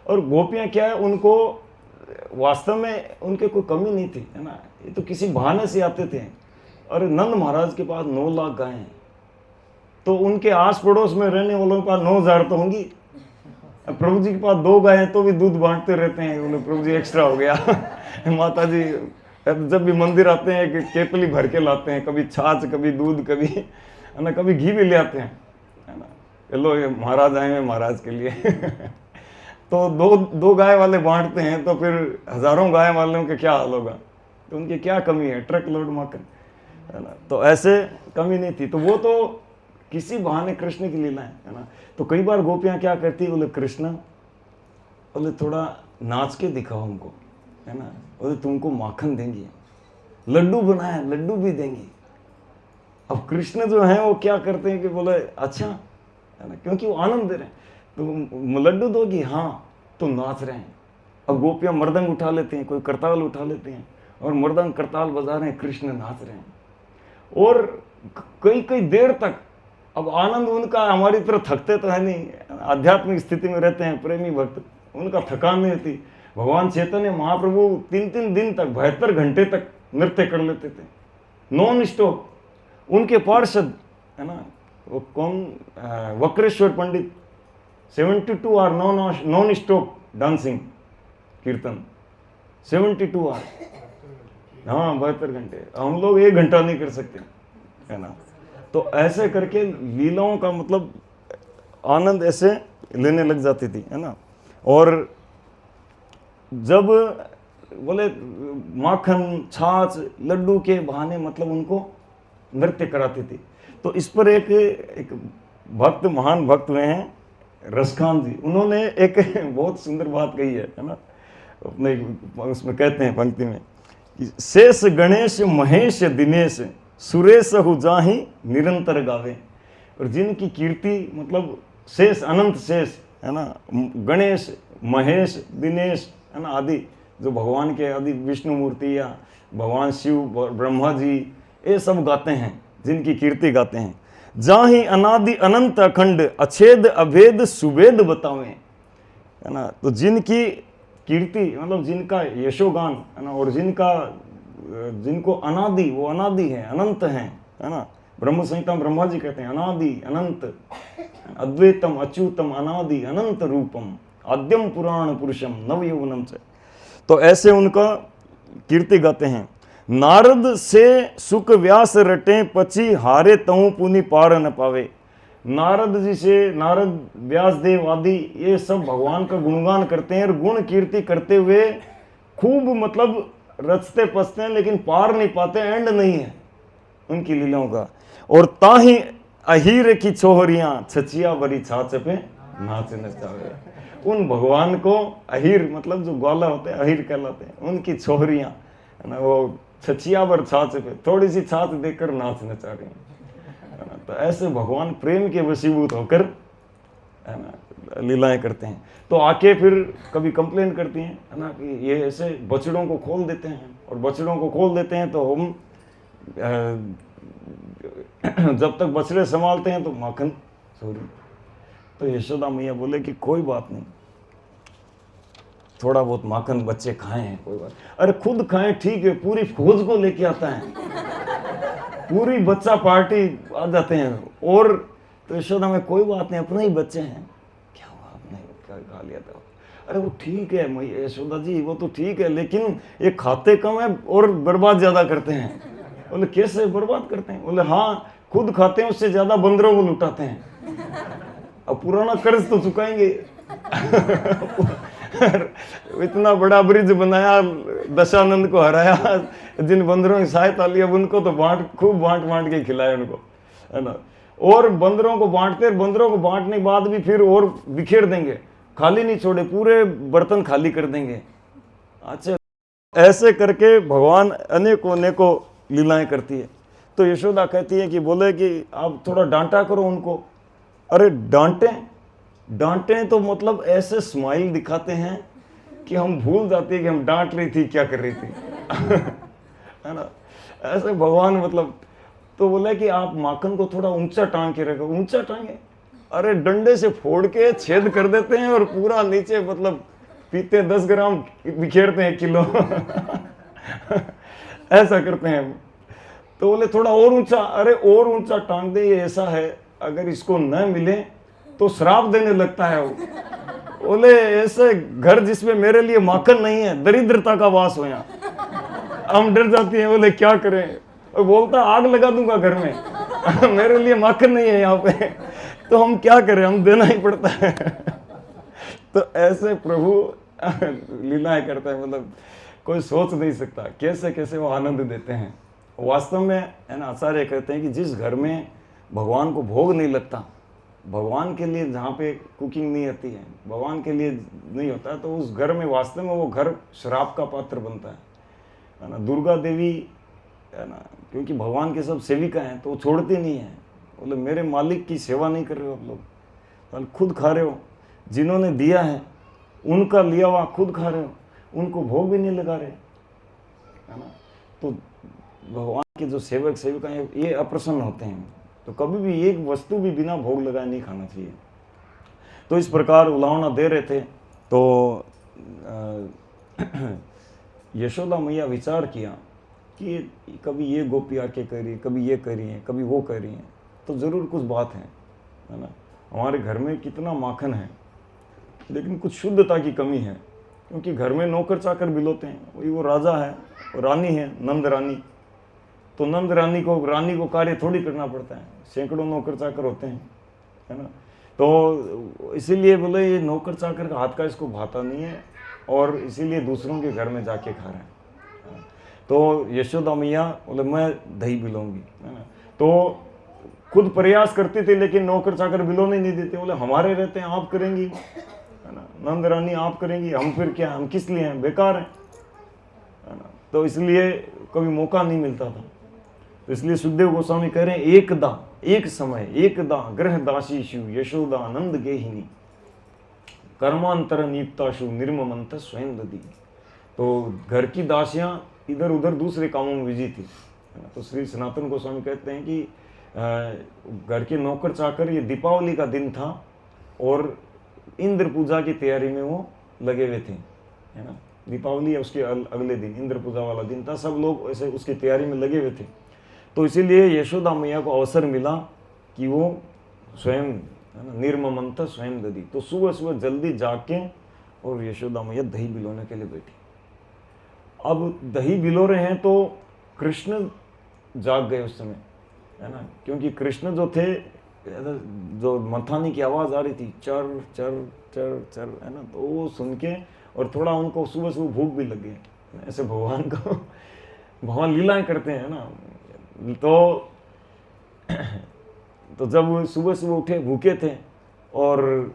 और गोपियां क्या है, उनको वास्तव में उनके कोई कमी नहीं थी, है ना, ये तो किसी बहाने से आते थे। और नंद महाराज के पास 9 लाख गायें हैं, तो उनके आस पड़ोस में रहने वालों के पास 9,000 तो होंगी। प्रभु जी के पास 2 गायें हैं तो भी दूध बांटते रहते हैं, उन्हें प्रभु जी एक्स्ट्रा हो गया। माता जी जब भी मंदिर आते हैं केतली भर के लाते हैं, कभी छाछ, कभी दूध, कभी, है ना, कभी घी भी ले आते हैं, है ना, लो ये महाराज आए हैं महाराज के लिए। तो दो गाय वाले बांटते हैं, तो फिर हजारों गाय वालों के क्या हाल होगा। तो उनकी क्या कमी है, ट्रक लोड माखन, है ना। तो ऐसे कमी नहीं थी, तो वो तो किसी बहाने कृष्ण की लीला है ना। तो कई बार गोपियां क्या करती, बोले कृष्ण, बोले थोड़ा नाच के दिखाओ हमको, है ना, बोले तुमको माखन देंगी, लड्डू बनाए लड्डू भी देंगी। अब कृष्ण जो है वो क्या करते हैं कि बोले अच्छा, है ना, क्योंकि वो आनंद दे रहे हैं, तो लड्डू दोगी, हाँ, तो नाच रहे हैं। अब गोपियां मर्दंग उठा लेते हैं, कोई करताल उठा लेते हैं, और मर्दंग करताल बजा रहे हैं, कृष्ण नाच रहे हैं, और कई कई देर तक। अब आनंद उनका, हमारी तरह थकते तो है नहीं, आध्यात्मिक स्थिति में रहते हैं प्रेमी भक्त, उनका थकान नहीं होती। भगवान चैतन्य महाप्रभु 3-3 दिन तक, 72 घंटे तक नृत्य कर लेते थे, नॉन स्टॉप। उनके पार्षद, है ना, वो कौन, वक्रेश्वर पंडित, 72 आवर नॉन स्टॉप डांसिंग कीर्तन, 72 आवर, हाँ 72 घंटे। हम लोग 1 घंटा नहीं कर सकते, है ना। तो ऐसे करके लीलाओं का मतलब आनंद ऐसे लेने लग जाती थी, है ना। और जब बोले माखन छाछ लड्डू के बहाने मतलब उनको नृत्य कराती थी। तो इस पर एक भक्त, महान भक्त हुए हैं रसखान जी, उन्होंने एक बहुत सुंदर बात कही है ना, अपने उसमें कहते हैं पंक्ति में कि शेष गणेश महेश दिनेश सुरेश हु जाहि निरंतर गावे। और जिनकी कीर्ति मतलब शेष अनंत शेष है ना, गणेश महेश दिनेश है ना आदि, जो भगवान के आदि विष्णु मूर्ति या भगवान शिव ब्रह्मा जी, ये सब गाते हैं, जिनकी कीर्ति गाते हैं। जाहि अनादि अनंत अखंड अछेद अभेद सुवेद बतावें, है ना। तो जिनकी कीर्ति मतलब जिनका यशोगान है ना, और जिनको अनादि, वो अनादि है, अनंत है ना। ब्रह्म संहिता ब्रह्मा जी कहते हैं अनादि अनंत अद्वैतम अच्युतम अनादि अनंत रूपम आद्यम पुराण पुरुषम नव यौवनम से। तो ऐसे उनका कीर्ति गाते हैं। नारद से सुख व्यास रटे पची हारे तऊ पुनि पार न पावे। नारद जी से, नारद व्यास देव आदि ये सब भगवान का गुणगान करते हैं और गुण कीर्ति करते हुए खूब मतलब रचते पचते हैं, लेकिन पार नहीं पाते, एंड नहीं है उनकी लीलाओं का। और ताही अहीर की छोहरियां छचिया बरी छाछ पे नाच नचावे। उन भगवान को अहीर मतलब जो ग्वाला होते हैं अहीर कहलाते हैं, उनकी छोहरियां है ना, वो छचिया बर छाछ पे थोड़ी सी छाछ देकर नाच नचा रही हैं। तो ऐसे भगवान प्रेम के वशीभूत होकर है ना लीलाएं करते हैं। तो आके फिर कभी कंप्लेन करती हैं है ना कि ये ऐसे बछड़ों को खोल देते हैं, और बछड़ों को खोल देते हैं तो हम जब तक बछड़े संभालते हैं तो माखन चोरी। तो यशोदा मैया बोले कि कोई बात नहीं, थोड़ा बहुत माखन बच्चे खाए हैं कोई बात। अरे खुद खाएं ठीक है, पूरी फौज को लेके आता है, पूरी बच्चा पार्टी आ जाते हैं। और तो यशोदा में कोई बात नहीं, अपने ही बच्चे हैं, क्या हुआ आपने क्या खा लिया था। अरे वो ठीक है मैया यशोदा जी, वो तो ठीक है, लेकिन ये खाते कम है और बर्बाद ज्यादा करते हैं। बोले कैसे बर्बाद करते हैं। बोले हाँ खुद खाते हैं, उससे ज्यादा बंदरों को लुटाते हैं। अब पुराना कर्ज तो चुकाएंगे। इतना बड़ा ब्रिज बनाया, दशानंद को हराया, जिन बंदरों की सहायता ली, अब उनको तो खूब बांट के खिलाए उनको, है ना। और बंदरों को बांटते, बंदरों को बांटने के बाद भी फिर और बिखेर देंगे, खाली नहीं छोड़े, पूरे बर्तन खाली कर देंगे। अच्छा ऐसे करके भगवान अनेकों लीलाएं करती है। तो यशोदा कहती है कि बोले कि आप थोड़ा डांटा करो उनको। अरे डांटें तो मतलब ऐसे स्माइल दिखाते हैं कि हम भूल जाते हैं कि हम डांट रही थी, क्या कर रही थी। है ना, ऐसे भगवान मतलब। तो बोला कि आप माखन को थोड़ा ऊंचा टांग के रखो। ऊंचा टांगे, अरे डंडे से फोड़ के छेद कर देते हैं और पूरा नीचे मतलब पीते 10 ग्राम बिखेरते हैं किलो। ऐसा करते हैं। तो बोले थोड़ा और ऊंचा, अरे और ऊंचा टांग दे, ये ऐसा है अगर इसको न मिले तो श्राप देने लगता है वो। बोले ऐसे घर जिसमें मेरे लिए माखन नहीं है, दरिद्रता का वास हो यहाँ। हम डर जाती हैं, बोले क्या करें। और बोलता आग लगा दूंगा घर में। मेरे लिए माखन नहीं है यहाँ पे, तो हम क्या करें, हम देना ही पड़ता है। तो ऐसे प्रभु लीलाएं करते हैं, मतलब कोई सोच नहीं सकता कैसे कैसे वो आनंद देते हैं। वास्तव में है ना, आचार्य कहते हैं कि जिस घर में भगवान को भोग नहीं लगता, भगवान के लिए जहाँ पे कुकिंग नहीं आती है, भगवान के लिए नहीं होता, तो उस घर में वास्तव में वो घर श्राप का पात्र बनता है ना। दुर्गा देवी है ना, क्योंकि भगवान के सब सेविका हैं तो वो छोड़ती नहीं है। बोले मेरे मालिक की सेवा नहीं कर रहे हो आप लोग, तो खुद खा रहे हो, जिन्होंने दिया है उनका लिया हुआ खुद खा रहे हो, उनको भोग भी नहीं लगा रहे, है ना। तो भगवान के जो सेवक सेविका हैं ये अप्रसन्न होते हैं। तो कभी भी एक वस्तु भी बिना भोग लगाए नहीं खाना चाहिए। तो इस प्रकार उलावना दे रहे थे। तो यशोदा मैया विचार किया कि कभी ये गोपी आके कह रही है, कभी ये कह रही है, कभी वो कह रही है, तो ज़रूर कुछ बात है ना। हमारे घर में कितना माखन है, लेकिन कुछ शुद्धता की कमी है, क्योंकि घर में नौकर चाकर बिलोते हैं। वही वो राजा है, वो रानी है, नंद रानी। तो नंद रानी को कार्य थोड़ी करना पड़ता है, सैकड़ों नौकर चाकर होते हैं, है ना। तो इसीलिए बोले ये नौकर चाकर का हाथ का इसको भाता नहीं है, और इसीलिए दूसरों के घर में जाके खा रहे हैं। तो यशोदा मैया बोले मैं दही बिलोंगी, है ना। तो खुद प्रयास करती थी लेकिन नौकर चाकर बिलोने नहीं देते। बोले हमारे रहते हैं, आप करेंगी, है ना, नंद रानी आप करेंगी, हम फिर क्या, हम किस लिए हैं, बेकार हैं, है ना। तो इसलिए कभी मौका नहीं मिलता था। तो इसलिए सुखदेव गोस्वामी कह रहे हैं एकदा, एक समय, एकदा ग्रह दासीषु यशोदा नंद गेहिनी कर्मांतर नियुक्ताशु निर्ममंत स्वयं ददी। तो घर की दासियां इधर उधर दूसरे कामों में बिजी थी, है ना। तो श्री सनातन गोस्वामी कहते हैं कि घर के नौकर चाकर, ये दीपावली का दिन था और इंद्र पूजा की तैयारी में वो लगे हुए थे, है ना। दीपावली या उसके अगले दिन इंद्र पूजा वाला दिन था, सब लोग ऐसे उसकी तैयारी में लगे हुए थे। तो इसीलिए यशोदा मैया को अवसर मिला कि वो स्वयं, है ना, निर्ममंत स्वयं ददी। तो सुबह सुबह जल्दी जाके और यशोदा मैया दही बिलोने के लिए बैठी। अब दही बिलो रहे हैं तो कृष्ण जाग गए उस समय, है ना, क्योंकि कृष्ण जो थे, जो मथानी की आवाज़ आ रही थी चर चर चर चर, है ना, तो वो सुन के और थोड़ा उनको सुबह सुबह भूख भी लग गई। ऐसे भगवान को, भगवान लीलाएं करते हैं ना। तो जब सुबह सुबह उठे, भूखे थे, और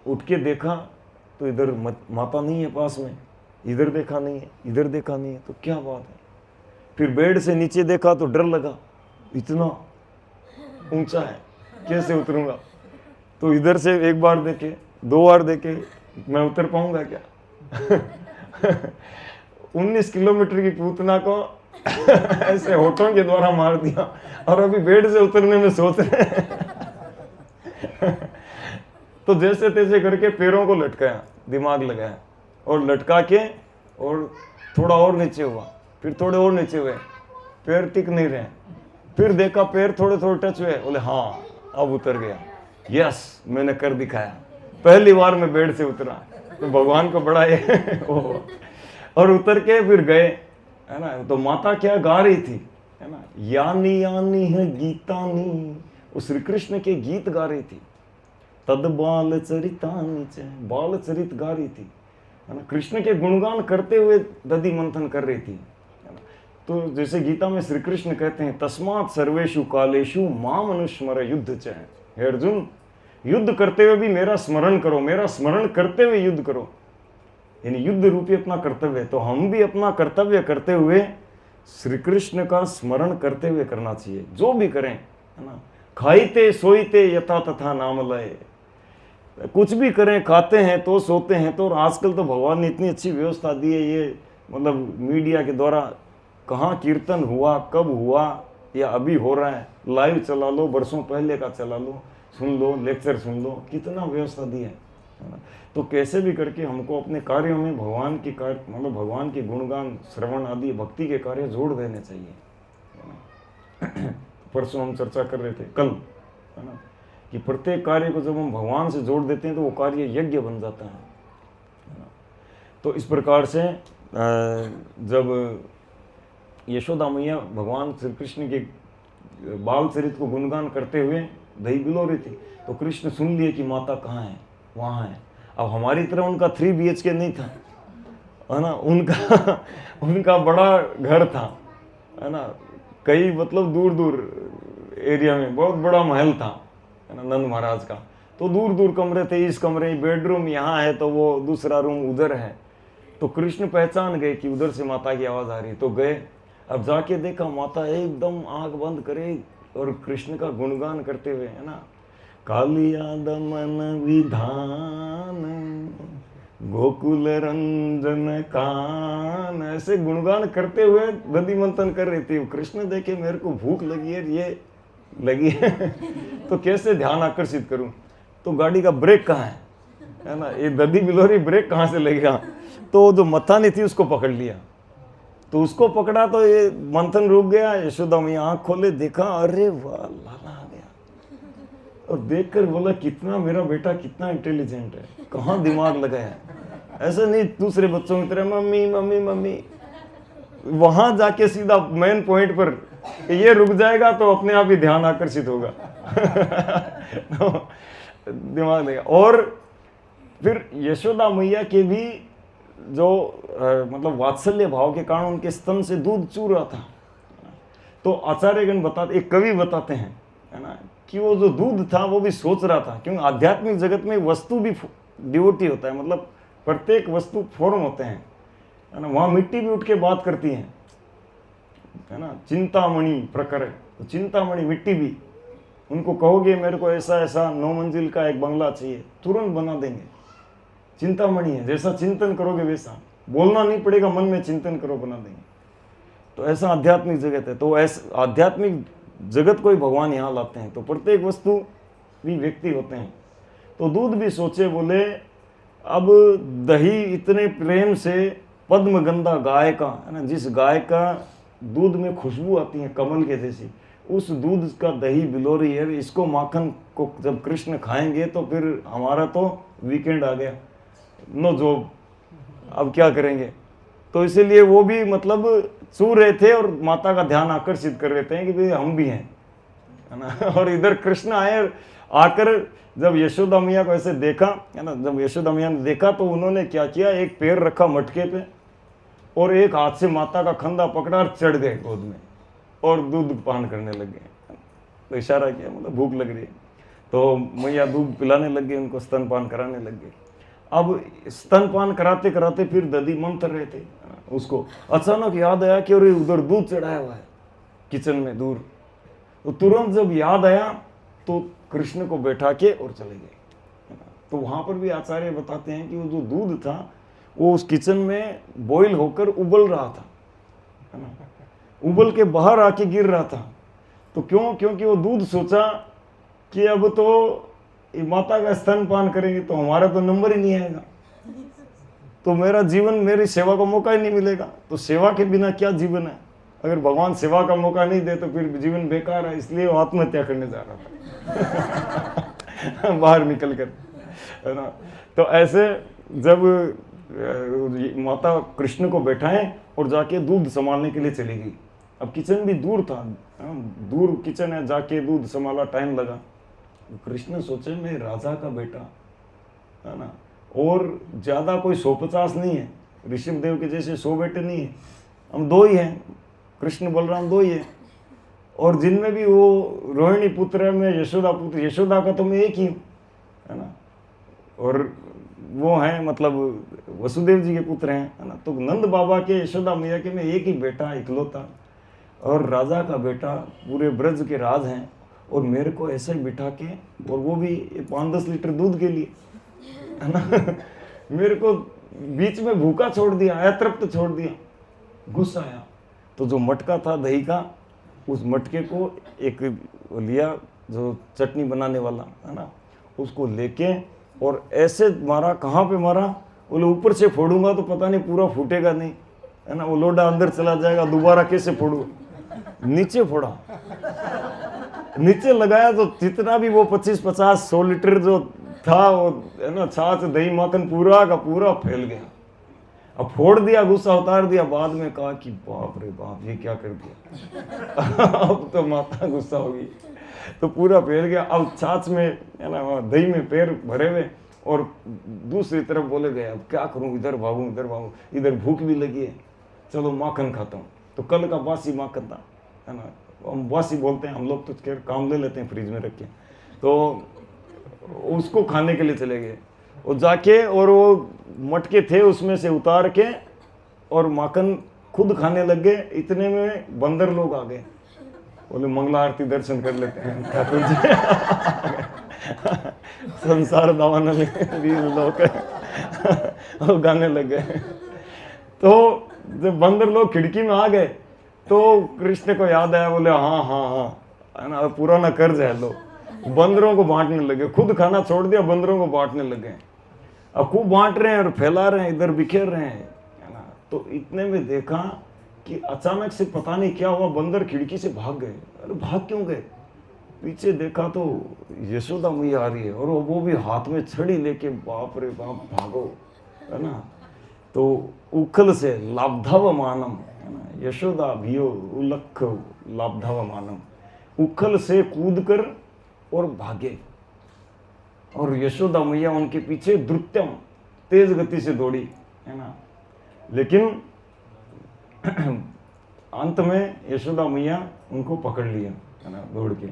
उठ के देखा तो इधर माता नहीं है पास में, इधर देखा नहीं है, इधर देखा नहीं है, तो क्या बात है। फिर बेड से नीचे देखा तो डर लगा, इतना ऊंचा है, कैसे उतरूंगा। तो इधर से एक बार देखे, 2 बार देखे, मैं उतर पाऊंगा क्या। 19 किलोमीटर की पूतना को ऐसे होठों के द्वारा मार दिया, और अभी बेड से उतरने में सोच रहे हैं। तो जैसे तैसे करके पैरों को लटकाया, दिमाग लगाया, और लटका के और थोड़ा और नीचे हुआ, फिर थोड़े और नीचे हुए, पैर टिक नहीं रहे। फिर देखा पैर थोड़े थोड़े टच हुए, बोले हाँ अब उतर गया, यस मैंने कर दिखाया, पहली बार मैं बेड से उतरा। तो भगवान को बड़ा ये और उतर के फिर गए, है ना। तो माता क्या गा रही थी, है ना, यानी यानी है गीतानी, वो श्री कृष्ण के गीत गा रही थी। तद बाल चरितानी, बाल चरित गा रही थी, है ना, कृष्ण के गुणगान करते हुए दधि मंथन कर रही थी, है ना। तो जैसे गीता में श्री कृष्ण कहते हैं तस्मात् सर्वेषु कालेषु माम अनुस्मर युद्ध च, हे अर्जुन युद्ध करते हुए भी मेरा स्मरण करो, मेरा स्मरण करते हुए युद्ध करो, यानी युद्ध रूपी अपना कर्तव्य है। तो हम भी अपना कर्तव्य करते हुए श्री कृष्ण का स्मरण करते हुए करना चाहिए, जो भी करें, है ना। खाइते सोईते यथा तथा नाम लय, कुछ भी करें, खाते हैं तो, सोते हैं तो। और आजकल तो भगवान ने इतनी अच्छी व्यवस्था दी है, ये मतलब मीडिया के द्वारा कहाँ कीर्तन हुआ, कब हुआ, या अभी हो रहा है, लाइव चला लो, बरसों पहले का चला लो, सुन लो, लेक्चर सुन लो, कितना व्यवस्था दी है ना। तो कैसे भी करके हमको अपने कार्यों में भगवान के कार्य, मतलब भगवान के गुणगान, श्रवण आदि भक्ति के कार्य जोड़ देने चाहिए, है ना। परसों हम चर्चा कर रहे थे, कल, है ना, कि प्रत्येक कार्य को जब हम भगवान से जोड़ देते हैं तो वो कार्य यज्ञ बन जाता है ना। तो इस प्रकार से जब यशोदा मैया भगवान श्री कृष्ण के बाल चरित को गुणगान करते हुए दही बिलो रही थी, तो कृष्ण सुन लिए कि माता कहाँ है, वहाँ है। अब हमारी तरह उनका 3 BHK नहीं था, है ना, उनका बड़ा घर था, है ना, कई मतलब दूर दूर एरिया में बहुत बड़ा महल था, है ना, नंद महाराज का। तो दूर दूर कमरे थे, इस कमरे बेडरूम यहाँ है तो वो दूसरा रूम उधर है। तो कृष्ण पहचान गए कि उधर से माता की आवाज़ आ रही, तो गए। अब जाके देखा माता एकदम आँख बंद करे और कृष्ण का गुणगान करते हुए, है ना, कालिया दमन विधान गोकुल रंजन कान, ऐसे गुणगान करते हुए दधि मंथन कर रही थी। कृष्ण देखे मेरे को भूख लगी है, ये लगी है तो कैसे ध्यान आकर्षित करूं, तो गाड़ी का ब्रेक कहाँ है ना, ये दधि बिलोरी ब्रेक कहाँ से लगेगा। तो जो मथानी थी उसको पकड़ लिया, तो उसको पकड़ा तो ये मंथन रुक गया। यशोदा मैया आँख खोले, देखा, अरे वाह लाला आ गया, और देखकर बोला कितना मेरा बेटा कितना इंटेलिजेंट है, कहाँ दिमाग लगाया है। ऐसे नहीं दूसरे बच्चों की तरह मम्मी मम्मी मम्मी, वहां जाके सीधा मेन पॉइंट पर, ये रुक जाएगा तो अपने आप ही ध्यान आकर्षित होगा तो दिमाग लगा। और फिर यशोदा मैया के भी जो मतलब वात्सल्य भाव के कारण उनके स्तन से दूध चू रहा था। तो आचार्यगण बताते, एक कवि बताते हैं, है ना, कि वो जो दूध था वो भी सोच रहा था, क्योंकि आध्यात्मिक जगत में वस्तु भी डिवोटी होता है, मतलब प्रत्येक वस्तु फॉर्म होते हैं, है ना। वहाँ मिट्टी भी उठ के बात करती है ना, चिंतामणि प्रकर, तो चिंतामणि मिट्टी भी, उनको कहोगे मेरे को ऐसा ऐसा 9 मंजिल का एक बंगला चाहिए, तुरंत बना देंगे। चिंतामणि है, जैसा चिंतन करोगे वैसा, बोलना नहीं पड़ेगा, मन में चिंतन करो, बना देंगे। तो ऐसा आध्यात्मिक जगत है। तो ऐसा आध्यात्मिक जगत को ही भगवान यहाँ लाते हैं। तो प्रत्येक वस्तु भी व्यक्ति होते हैं। तो दूध भी सोचे, बोले अब दही इतने प्रेम से पद्मगंधा गाय का, है ना, जिस गाय का दूध में खुशबू आती है कमल के जैसी, उस दूध का दही बिलो रही है, इसको माखन को जब कृष्ण खाएंगे तो फिर हमारा तो वीकेंड आ गया, नो जॉब, अब क्या करेंगे। तो इसीलिए वो भी मतलब चू रहे थे और माता का ध्यान आकर्षित कर रहे थे कि भाई हम भी हैं, है ना। और इधर कृष्ण आए, आकर जब यशोदा मैया को ऐसे देखा, है ना, जब यशोदा मैया ने देखा तो उन्होंने क्या किया, एक पैर रखा मटके पे और एक हाथ से माता का खंदा पकड़ा और चढ़ गए गोद में और दूध पान करने लग गए। तो इशारा किया, मतलब भूख लग रही है, तो मैया दूध पिलाने लग गई, उनको स्तनपान कराने लग गई। अब स्तनपान कराते कराते फिर दधी मंथर रहे थे, उसको अचानक याद आया कि अरे उधर दूध चढ़ाया हुआ है किचन में दूर। तो तुरंत जब याद आया तो कृष्ण को बैठा के और चले गए। तो वहां पर भी आचार्य बताते हैं कि वो जो दूध था वो उस किचन में बॉईल होकर उबल रहा था, है ना, उबल के बाहर आके गिर रहा था। तो क्यों? क्योंकि वो दूध सोचा कि अब तो माता का स्तनपान करेंगे तो हमारा तो नंबर ही नहीं आएगा, तो मेरा जीवन, मेरी सेवा का मौका ही नहीं मिलेगा। तो सेवा के बिना क्या जीवन है? अगर भगवान सेवा का मौका नहीं दे तो फिर जीवन बेकार है। इसलिए वो आत्महत्या करने जा रहा था बाहर निकल कर, है ना। तो ऐसे जब माता कृष्ण को बैठाएं और जाके दूध संभालने के लिए चली गई। अब किचन भी दूर था, दूर किचन है, जाके दूध संभाला, टाइम लगा। कृष्ण सोचे मैं राजा का बेटा, है ना, और ज्यादा कोई 150 नहीं है, ऋषभ देव के जैसे 100 बेटे नहीं है, हम 2 ही हैं, कृष्ण बलराम 2 ही है। और जिनमें भी वो रोहिणी पुत्र है, मैं यशोदा पुत्र, यशोदा का तो मैं एक ही हूँ, है ना, और वो हैं मतलब वसुदेव जी के पुत्र हैं, है ना। तो नंद बाबा के, यशोदा मैया के मैं एक ही बेटा, इकलौता, और राजा का बेटा, पूरे ब्रज के राज हैं, और मेरे को ऐसे ही बिठा के, और वो भी 5-10 लीटर दूध के लिए, है ना, मेरे को बीच में भूखा छोड़ दिया, अतृप्त छोड़ दिया, गुस्सा आया। तो जो मटका था दही का, उस मटके को एक लिया जो चटनी बनाने वाला, है ना, उसको लेके और ऐसे मारा। कहाँ पे मारा? बोले ऊपर से फोड़ूंगा तो पता नहीं पूरा फूटेगा नहीं, है ना, वो लोडा अंदर चला जाएगा, दोबारा कैसे फोड़ू। नीचे फोड़ा, नीचे लगाया तो जितना भी वो 25-50-100 लीटर जो था वो, है ना, छाछ दही माखन पूरा का पूरा फैल गया। अब फोड़ दिया, गुस्सा उतार दिया, बाद में कहा कि बाप रे बाप ये क्या कर दिया अब तो माता गुस्सा होगी। तो पूरा फैल गया। अब छाछ में, है ना, दही में पैर भरे हुए, और दूसरी तरफ बोले गए अब क्या करूं, इधर भागूं इधर भागूं, इधर भूख भी लगी है, चलो माखन खाता हूँ। तो कल का बासी माखन था, है ना, हम बासी बोलते हैं हम लोग, तो खैर काम ले लेते हैं फ्रिज में रख के। तो उसको खाने के लिए चले गए, और जाके और वो मटके थे उसमें से उतार के और माखन खुद खाने लग गए। इतने में बंदर लोग आ गए, बोले मंगला आरती दर्शन कर लेते हैं ठाकुर जी संसार दावाना लोग और गाने लग गए। तो जब बंदर लोग खिड़की में आ गए तो कृष्ण को याद आया, बोले हाँ हाँ हाँ, है ना, पुराना कर्ज है। लो, बंदरों को बांटने लगे, खुद खाना छोड़ दिया, बंदरों को बांटने लगे। अब खूब बांट रहे हैं और फैला रहे हैं, इधर बिखेर रहे हैं, है ना। तो इतने में देखा कि अचानक से पता नहीं क्या हुआ, बंदर खिड़की से भाग गए। अरे भाग क्यों गए? पीछे देखा तो यशोदा मैया आ रही है, और वो भी हाथ में छड़ी लेके, बाप रे बाप भागो, है ना। तो उखल से लाब्धव मानम, है ना, यशोदा भियो उलख लाब्धव मानम, उखल से कूद कर और भागे। और यशोदा मैया उनके पीछे द्रुत्यम तेज गति से दौड़ी, है ना। लेकिन अंत में यशोदा मैया उनको पकड़ लिया, है ना, दौड़ के।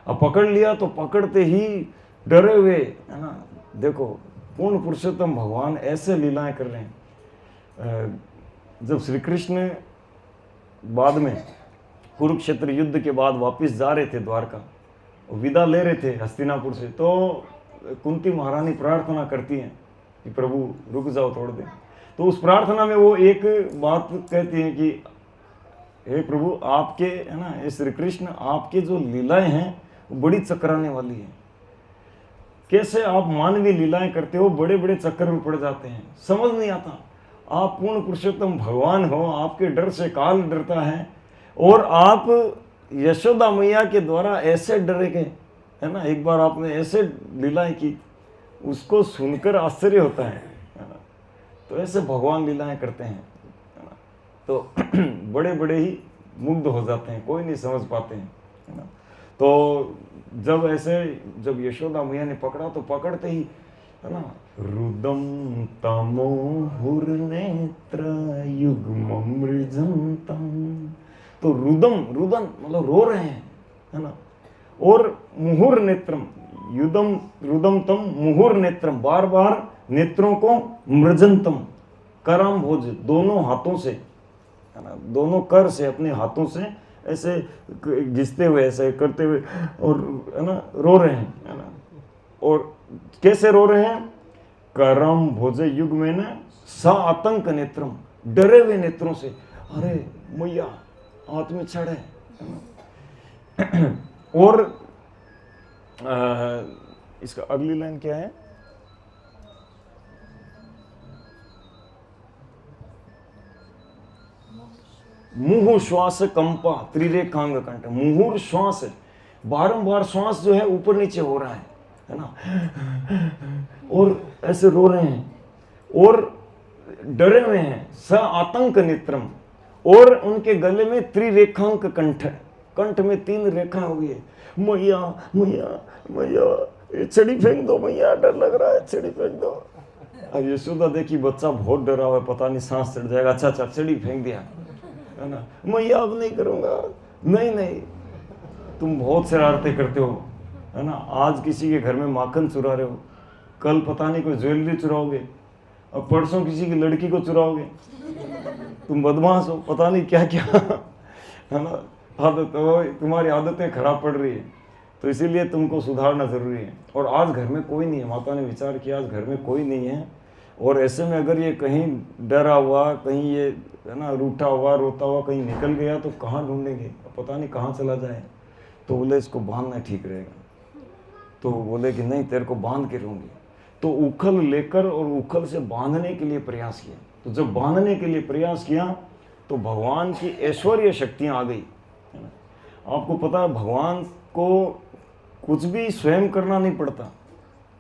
अब पकड़ लिया तो पकड़ते ही डरे हुए, है ना, देखो पूर्ण पुरुषोत्तम भगवान ऐसे लीलाएं कर रहे हैं। जब श्री कृष्ण बाद में कुरुक्षेत्र युद्ध के बाद वापस जा रहे थे द्वारका, विदा ले रहे थे हस्तिनापुर से, तो कुंती महारानी प्रार्थना करती हैं कि प्रभु रुक जाओ थोड़ी देर। तो उस प्रार्थना में वो एक बात कहती हैं कि हे प्रभु आपके, है ना, हे श्री कृष्ण आपके जो लीलाएं हैं वो बड़ी चकराने वाली है। कैसे आप मानवीय लीलाएं करते हो, बड़े बड़े चक्कर में पड़ जाते हैं, समझ नहीं आता। आप पूर्ण पुरुषोत्तम भगवान हो, आपके डर से काल डरता है, और आप यशोदा मैया के द्वारा ऐसे डरे गए, है ना। एक बार आपने ऐसे लीलाएं की, उसको सुनकर आश्चर्य होता है ना। तो ऐसे भगवान लीलाएं करते हैं, है ना। तो बड़े बड़े ही मुग्ध हो जाते हैं, कोई नहीं समझ पाते हैं, है ना। तो जब यशोदा मैया ने पकड़ा तो पकड़ते ही, है ना, रुदम तमोहुर्नेत्र युग्ममृजंतम, तो रुदन मतलब रो रहे हैं, है ना, और मुहुर नेत्रम रुदम तम मुहुर नेत्रम, बार बार नेत्रों को मृजंतम, करम भोज दोनों हाथों से, है ना, दोनों कर से अपने हाथों से ऐसे घिसते हुए, ऐसे करते हुए, और है ना रो रहे हैं, है ना। और कैसे रो रहे हैं, करम भोज युग में न सा आतंक नेत्रम, डरे हुए नेत्रों से, अरे मैया हाथ में छड़ है ना। और इसका अगली लाइन क्या है, मुहुर श्वास कंपा त्रिरेखांग कंठ, मुहुर श्वास, बारंबार श्वास जो है ऊपर नीचे हो रहा है ना, और ऐसे रो रहे हैं और डरे हुए हैं। स आतंक नेत्रम, और उनके गले में त्रिरेखांक कंठ, कंठ में 3 रेखा हुई है। मैया मैया मैया ये छड़ी फेंक दो मैया, डर लग रहा है, छड़ी फेंक दो। अब यशोदा देखी बच्चा बहुत डरा हुआ है, पता नहीं सांस चढ़ जाएगा, अच्छा छड़ी फेंक दिया, है ना। मैया अब नहीं करूंगा, नहीं तुम बहुत शरारतें करते हो, है ना। आज किसी के घर में माखन चुरा रहे हो, कल पता नहीं कोई ज्वेलरी चुराओगे, और परसों किसी की लड़की को चुराओगे। तुम बदमाश हो, पता नहीं क्या क्या, है ना। आदत तुम्हारी आदतें खराब पड़ रही है, तो इसीलिए तुमको सुधारना जरूरी है। और आज घर में कोई नहीं है, माता ने विचार किया आज घर में कोई नहीं है, और ऐसे में अगर ये कहीं डरा हुआ, कहीं ये, है ना, रूठा हुआ रोता हुआ कहीं निकल गया तो कहाँ ढूंढेंगे, पता नहीं कहाँ चला जाए। तो बोले इसको बांधना ठीक रहेगा। तो बोले कि नहीं तेरे को बांध के रहूंगी। तो उखल लेकर और उखल से बांधने के लिए प्रयास किया। तो जब बांधने के लिए प्रयास किया तो भगवान की ऐश्वर्य शक्तियां आ गई, है ना। आपको पता है भगवान को कुछ भी स्वयं करना नहीं पड़ता,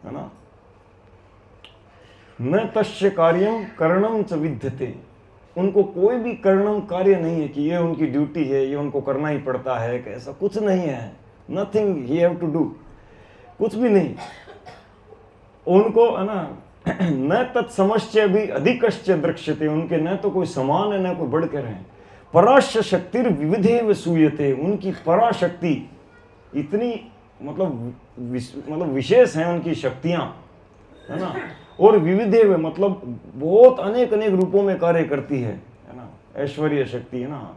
है ना। न तस्य कार्यम करणम च विद्यते, उनको कोई भी करणम कार्य नहीं है कि ये उनकी ड्यूटी है, ये उनको करना ही पड़ता है, कैसा कुछ नहीं है। नथिंग ही हैव टू डू, कुछ भी नहीं उनको, है ना। न तत्समश्च भी अधिकश्च दृश्यते, उनके न तो कोई समान है न कोई बढ़कर है। पराश्य शक्तिर विविधेव सूयते, उनकी पराशक्ति इतनी मतलब विशेष है उनकी शक्तियां, है ना। और विविधेव मतलब बहुत अनेक रूपों में कार्य करती है ना। ऐश्वर्य शक्ति, है ना,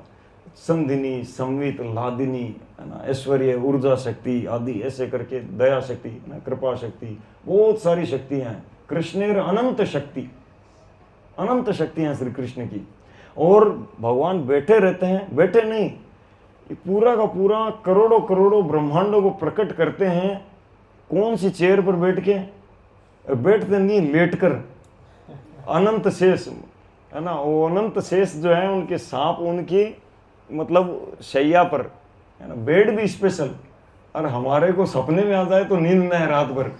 संधिनी, संवित, लादिनी, है ना, ऐश्वर्य, ऊर्जा शक्ति आदि, ऐसे करके दया शक्ति, है ना, कृपा शक्ति, बहुत सारी शक्तियां हैं। कृष्णेर अनंत शक्ति, अनंत शक्तियां हैं श्री कृष्ण की। और भगवान बैठे रहते हैं, बैठे नहीं, ये पूरा का पूरा करोड़ों ब्रह्मांडों को प्रकट करते हैं। कौन सी चेयर पर बैठ के, बैठते नहीं, लेटकर, अनंत शेष, है ना। वो अनंत शेष जो है उनके सांप उनकी मतलब शैया पर, है ना, बेड भी स्पेशल। और हमारे को सपने में आ जाए तो नींद न है रात भर,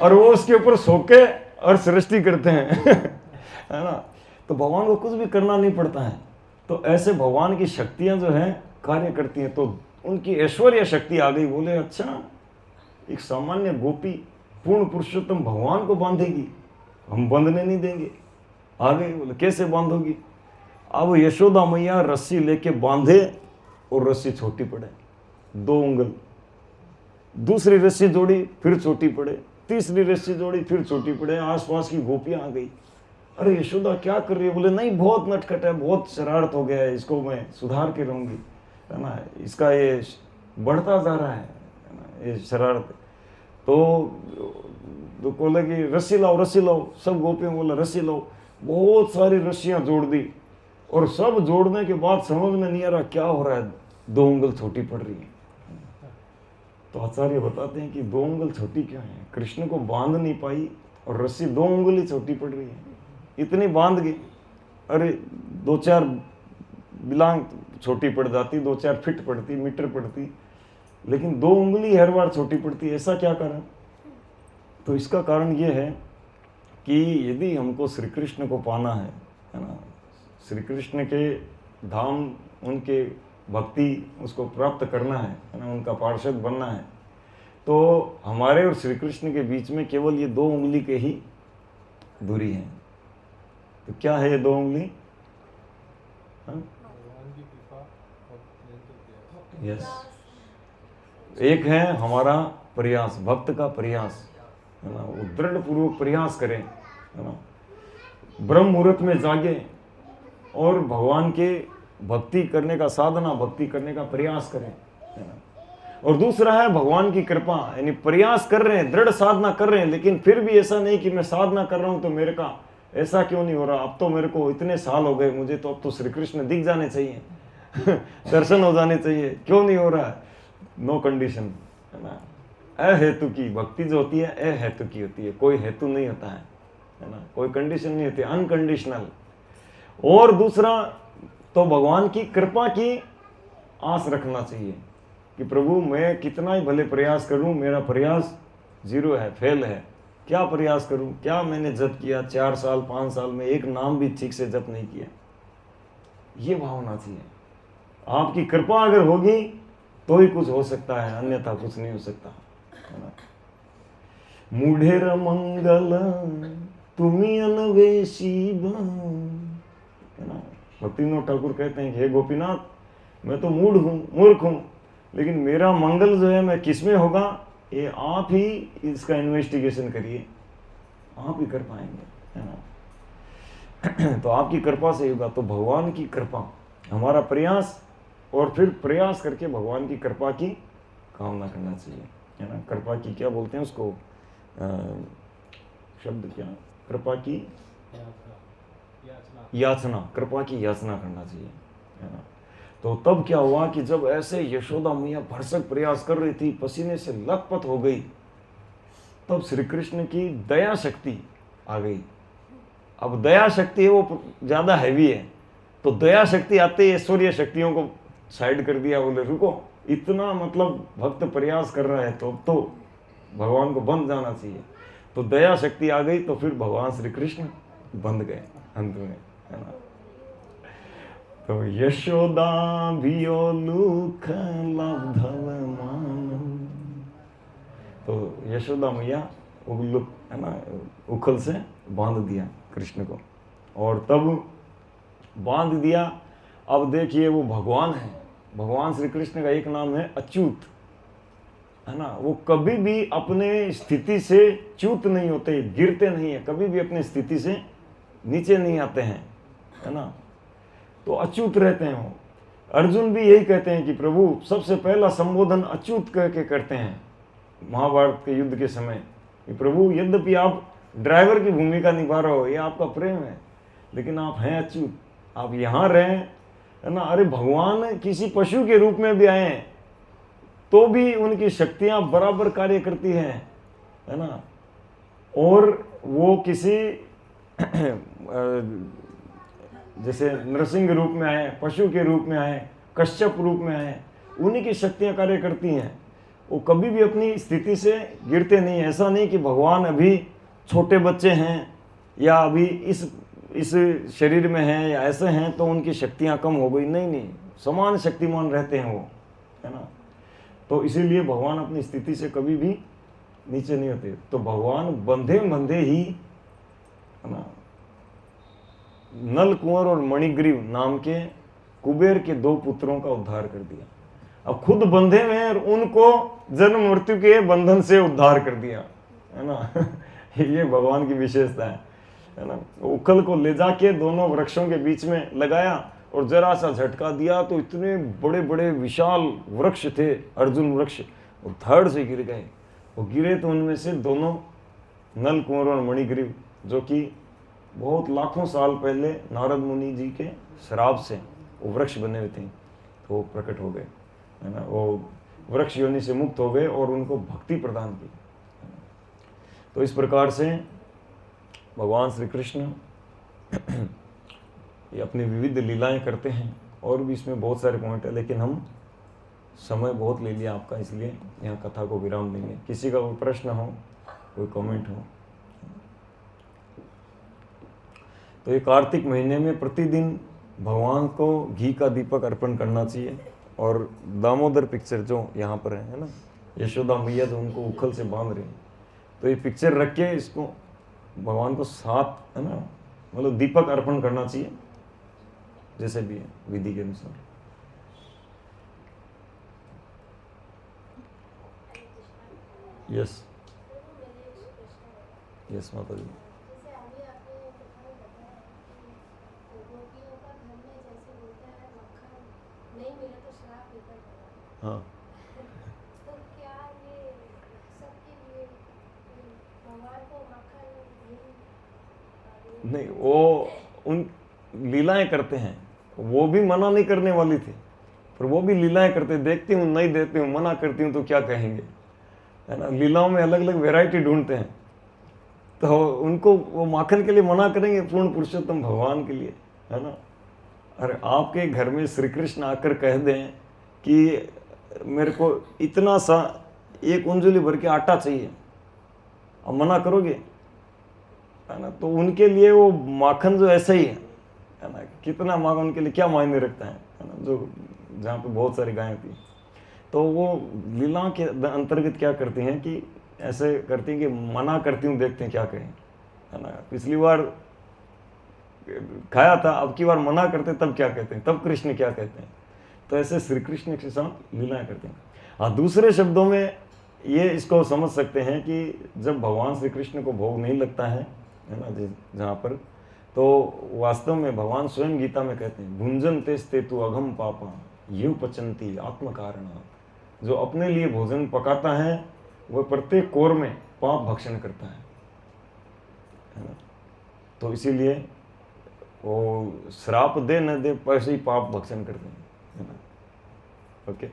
और वो उसके ऊपर सो के और सृष्टि करते हैं, है ना। तो भगवान को कुछ भी करना नहीं पड़ता है। तो ऐसे भगवान की शक्तियां जो हैं कार्य करती हैं। तो उनकी ऐश्वर्य शक्ति आ गई। बोले अच्छा, एक सामान्य गोपी पूर्ण पुरुषोत्तम भगवान को बांधेगी, हम बंधने नहीं देंगे। आगे बोले कैसे बांधोगी? अब यशोदा मैया रस्सी लेके बांधे और रस्सी छोटी पड़े, 2 उंगल। दूसरी रस्सी जोड़ी, फिर छोटी पड़े, तीसरी रस्सी जोड़ी, फिर छोटी पड़े। आसपास की गोपियां आ गई, अरे यशोदा क्या कर रही है? बोले नहीं, बहुत नटखट है, बहुत शरारत हो गया है, इसको मैं सुधार के रहूंगी, है ना, इसका ये बढ़ता जा रहा है ना, ये शरारत। तो बोले कि रस्सी लाओ, रस्सी लाओ। सब गोपियां बोला रस्सी लाओ। बहुत सारी रस्सियां जोड़ दी, और सब जोड़ने के बाद समझ में नहीं आ रहा क्या हो रहा है, 2 उंगल छोटी पड़ रही है। तो आचार्य बताते हैं कि 2 उंगल छोटी क्यों है? कृष्ण को बांध नहीं पाई और रस्सी 2 उंगल ही छोटी पड़ रही है। इतनी बांध गई, अरे 2-4 बिलांग छोटी पड़ जाती, 2-4 फीट पड़ती, मीटर पड़ती, लेकिन 2 उंगली हर बार छोटी पड़ती। ऐसा क्या कारण? तो इसका कारण ये है कि यदि हमको श्री कृष्ण को पाना है ना, श्री कृष्ण के धाम, उनके भक्ति उसको प्राप्त करना है ना, उनका पार्षद बनना है, तो हमारे और श्री कृष्ण के बीच में केवल ये 2 उंगली के ही दूरी है। तो क्या है ये 2 उंगली? यस, एक है हमारा प्रयास, भक्त का प्रयास, है ना, वो दृढ़ पूर्वक प्रयास करें, है ना, ब्रह्म मुहूर्त में जागे और भगवान के भक्ति करने का साधना, भक्ति करने का प्रयास करें, है ना। और दूसरा है भगवान की कृपा, यानी प्रयास कर रहे हैं, दृढ़ साधना कर रहे हैं, लेकिन फिर भी ऐसा नहीं कि मैं साधना कर रहा हूं तो मेरे का ऐसा क्यों नहीं हो रहा, अब तो मेरे को इतने साल हो गए, मुझे तो अब तो श्री कृष्ण दिख जाने चाहिए दर्शन हो जाने चाहिए, क्यों नहीं हो रहा है? नो कंडीशन, है ना। अहेतु की भक्ति जो होती है अहेतु की होती है, कोई हेतु नहीं होता है ना, कोई कंडीशन नहीं होती, अनकंडीशनल। और दूसरा तो भगवान की कृपा की आस रखना चाहिए कि प्रभु मैं कितना ही भले प्रयास करूं, मेरा प्रयास 0 है, फेल है, क्या प्रयास करूं, क्या मैंने जप किया 4 साल 5 साल में, एक नाम भी ठीक से जप नहीं किया। ये भावना चाहिए। आपकी कृपा अगर होगी तो ही कुछ हो सकता है, अन्यथा कुछ नहीं हो सकता, है ना। मूढ़ेर मंगल तुम्ही अनवेशी, है ना। भक्तिविनोद ठाकुर कहते हैं कि हे गोपीनाथ, मैं तो मूढ़ हूँ, मूर्ख हूँ, लेकिन मेरा मंगल जो है मैं किसमें होगा, ये आप ही इसका इन्वेस्टिगेशन करिए, आप ही कर पाएंगे, है ना। तो आपकी कृपा से होगा। तो भगवान की कृपा, हमारा प्रयास, और फिर प्रयास करके भगवान की कृपा की कामना करना चाहिए, है ना। कृपा की क्या बोलते हैं उसको, शब्द क्या, कृपा की याचना, कृपा की याचना करना चाहिए, है ना। तो तब क्या हुआ कि जब ऐसे यशोदा मैया भरसक प्रयास कर रही थी, पसीने से लथपथ हो गई, तब श्री कृष्ण की दया शक्ति आ गई। अब दया शक्ति है वो ज्यादा हैवी है, तो दया शक्ति आते ही ऐश्वर्य शक्तियों को साइड कर दिया, बोले रुको, इतना मतलब भक्त प्रयास कर रहा है तो भगवान को बंध जाना चाहिए। तो दया शक्ति आ गई, तो फिर भगवान श्री कृष्ण बंध गए अंत में, है ना। तो यशोदा भियो लुख लब्धव मान, तो यशोदा मैया उगलुक, है ना, उखल से बांध दिया कृष्ण को, और तब बांध दिया। अब देखिए वो भगवान है, भगवान श्री कृष्ण का एक नाम है अच्युत, है ना। वो कभी भी अपने स्थिति से च्युत नहीं होते, गिरते नहीं है, कभी भी अपनी स्थिति से नीचे नहीं आते हैं, है ना। तो अच्युत रहते हैं वो। अर्जुन भी यही कहते हैं कि प्रभु सबसे पहला संबोधन अच्युत कह के करते हैं महाभारत के युद्ध के समय, कि प्रभु यद्यपि आप ड्राइवर की भूमिका निभा रहे हो, ये आपका प्रेम है, लेकिन आप हैं अच्युत, आप यहाँ रहें, है ना। अरे भगवान किसी पशु के रूप में भी आए हैं तो भी उनकी शक्तियां बराबर कार्य करती हैं, है ना। और वो किसी जैसे नरसिंह रूप में आए, पशु के रूप में आए, कश्यप रूप में आए, उन्हीं की शक्तियां कार्य करती हैं। वो कभी भी अपनी स्थिति से गिरते नहीं। ऐसा नहीं कि भगवान अभी छोटे बच्चे हैं या अभी इस शरीर में हैं या ऐसे हैं तो उनकी शक्तियां कम हो गई, नहीं नहीं, समान शक्तिमान रहते हैं वो, है ना। तो इसीलिए भगवान अपनी स्थिति से कभी भी नीचे नहीं होते। तो भगवान बंधे बंधे ही, है ना, नल कुंवर और मणिग्रीव नाम के कुबेर के 2 पुत्रों का उद्धार कर दिया। अब खुद बंधे में और उनको जन्म मृत्यु के बंधन से उद्धार कर दिया, है ना। ये भगवान की विशेषता है ना। उखल को ले जाके दोनों वृक्षों के बीच में लगाया और जरा सा झटका दिया तो इतने बड़े बड़े विशाल वृक्ष थे, अर्जुन वृक्ष, वो धड़ से गिर गए। वो गिरे तो उनमें से दोनों नल कुंवर और मणिग्रीव, जो कि बहुत लाखों साल पहले नारद मुनि जी के श्राप से वो वृक्ष बने हुए थे, तो वो प्रकट हो गए, है ना। वो वृक्ष योनि से मुक्त हो गए और उनको भक्ति प्रदान की। तो इस प्रकार से भगवान श्री कृष्ण ये अपनी विविध लीलाएं करते हैं। और भी इसमें बहुत सारे पॉइंट है, लेकिन हम समय बहुत ले लिया आपका, इसलिए यहाँ कथा को विराम देंगे। किसी का कोई प्रश्न हो, कोई कमेंट हो। तो ये कार्तिक महीने में प्रतिदिन भगवान को घी का दीपक अर्पण करना चाहिए। और दामोदर पिक्चर जो यहाँ पर है ना, यशोदा मैया जो उनको उखल से बांध रहे हैं, तो ये पिक्चर रख के इसको भगवान को साथ, है ना, मतलब दीपक अर्पण करना चाहिए, जैसे भी है विधि के अनुसार। यस यस माता जी। हाँ, तो क्या ये सबके लिए भगवान को मक्खन नहीं, वो उन लीलाएं करते हैं, वो भी मना नहीं करने वाली थी, पर वो भी लीलाएं करते। देखती हूँ, नहीं देती हूँ, मना करती हूँ तो क्या कहेंगे, है ना। लीलाओं में अलग अलग वैरायटी ढूंढते हैं, तो उनको वो माखन के लिए मना करेंगे, पूर्ण पुरुषोत्तम भगवान के लिए, है ना। अरे आपके घर में श्री कृष्ण आकर कह दें कि मेरे को इतना सा 1 अंजुली भर के आटा चाहिए, अब मना करोगे, है ना। तो उनके लिए वो माखन जो ऐसा ही है ना, कितना माखन उनके लिए क्या मायने रखता है ना। जो जहाँ पे बहुत सारी गायें थी, तो वो लीला के अंतर्गत क्या करती हैं कि ऐसे करती हैं कि मना करती हूँ, देखते हैं क्या कहें, है ना। पिछली बार खाया था, अब की बार मना करते, तब क्या कहते हैं, तब कृष्ण क्या कहते हैं। तो ऐसे श्री कृष्ण के साथ लीलाएं करते हैं। हाँ, दूसरे शब्दों में ये इसको समझ सकते हैं कि जब भगवान श्री कृष्ण को भोग नहीं लगता है ना, जहाँ पर, तो वास्तव में भगवान स्वयं गीता में कहते हैं, भुंजन तेस्ते तु अघम पापा यू पचंती आत्म कारणात्। जो अपने लिए भोजन पकाता है वह प्रत्येक कोर में पाप भक्षण करता है ना। तो इसीलिए वो श्राप दे न दे, पैसे ही पाप भक्षण करते हैं, है ना। ओके,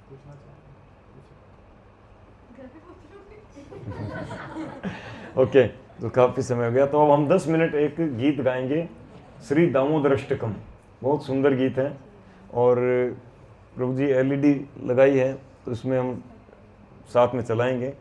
पूछना चाहेंगे? ओके। तो काफ़ी समय हो गया, तो अब हम 10 मिनट एक गीत गाएंगे, श्री दामोदराष्टकम। बहुत सुंदर गीत है, और प्रभु जी LED लगाई है, तो इसमें हम साथ में चलाएंगे।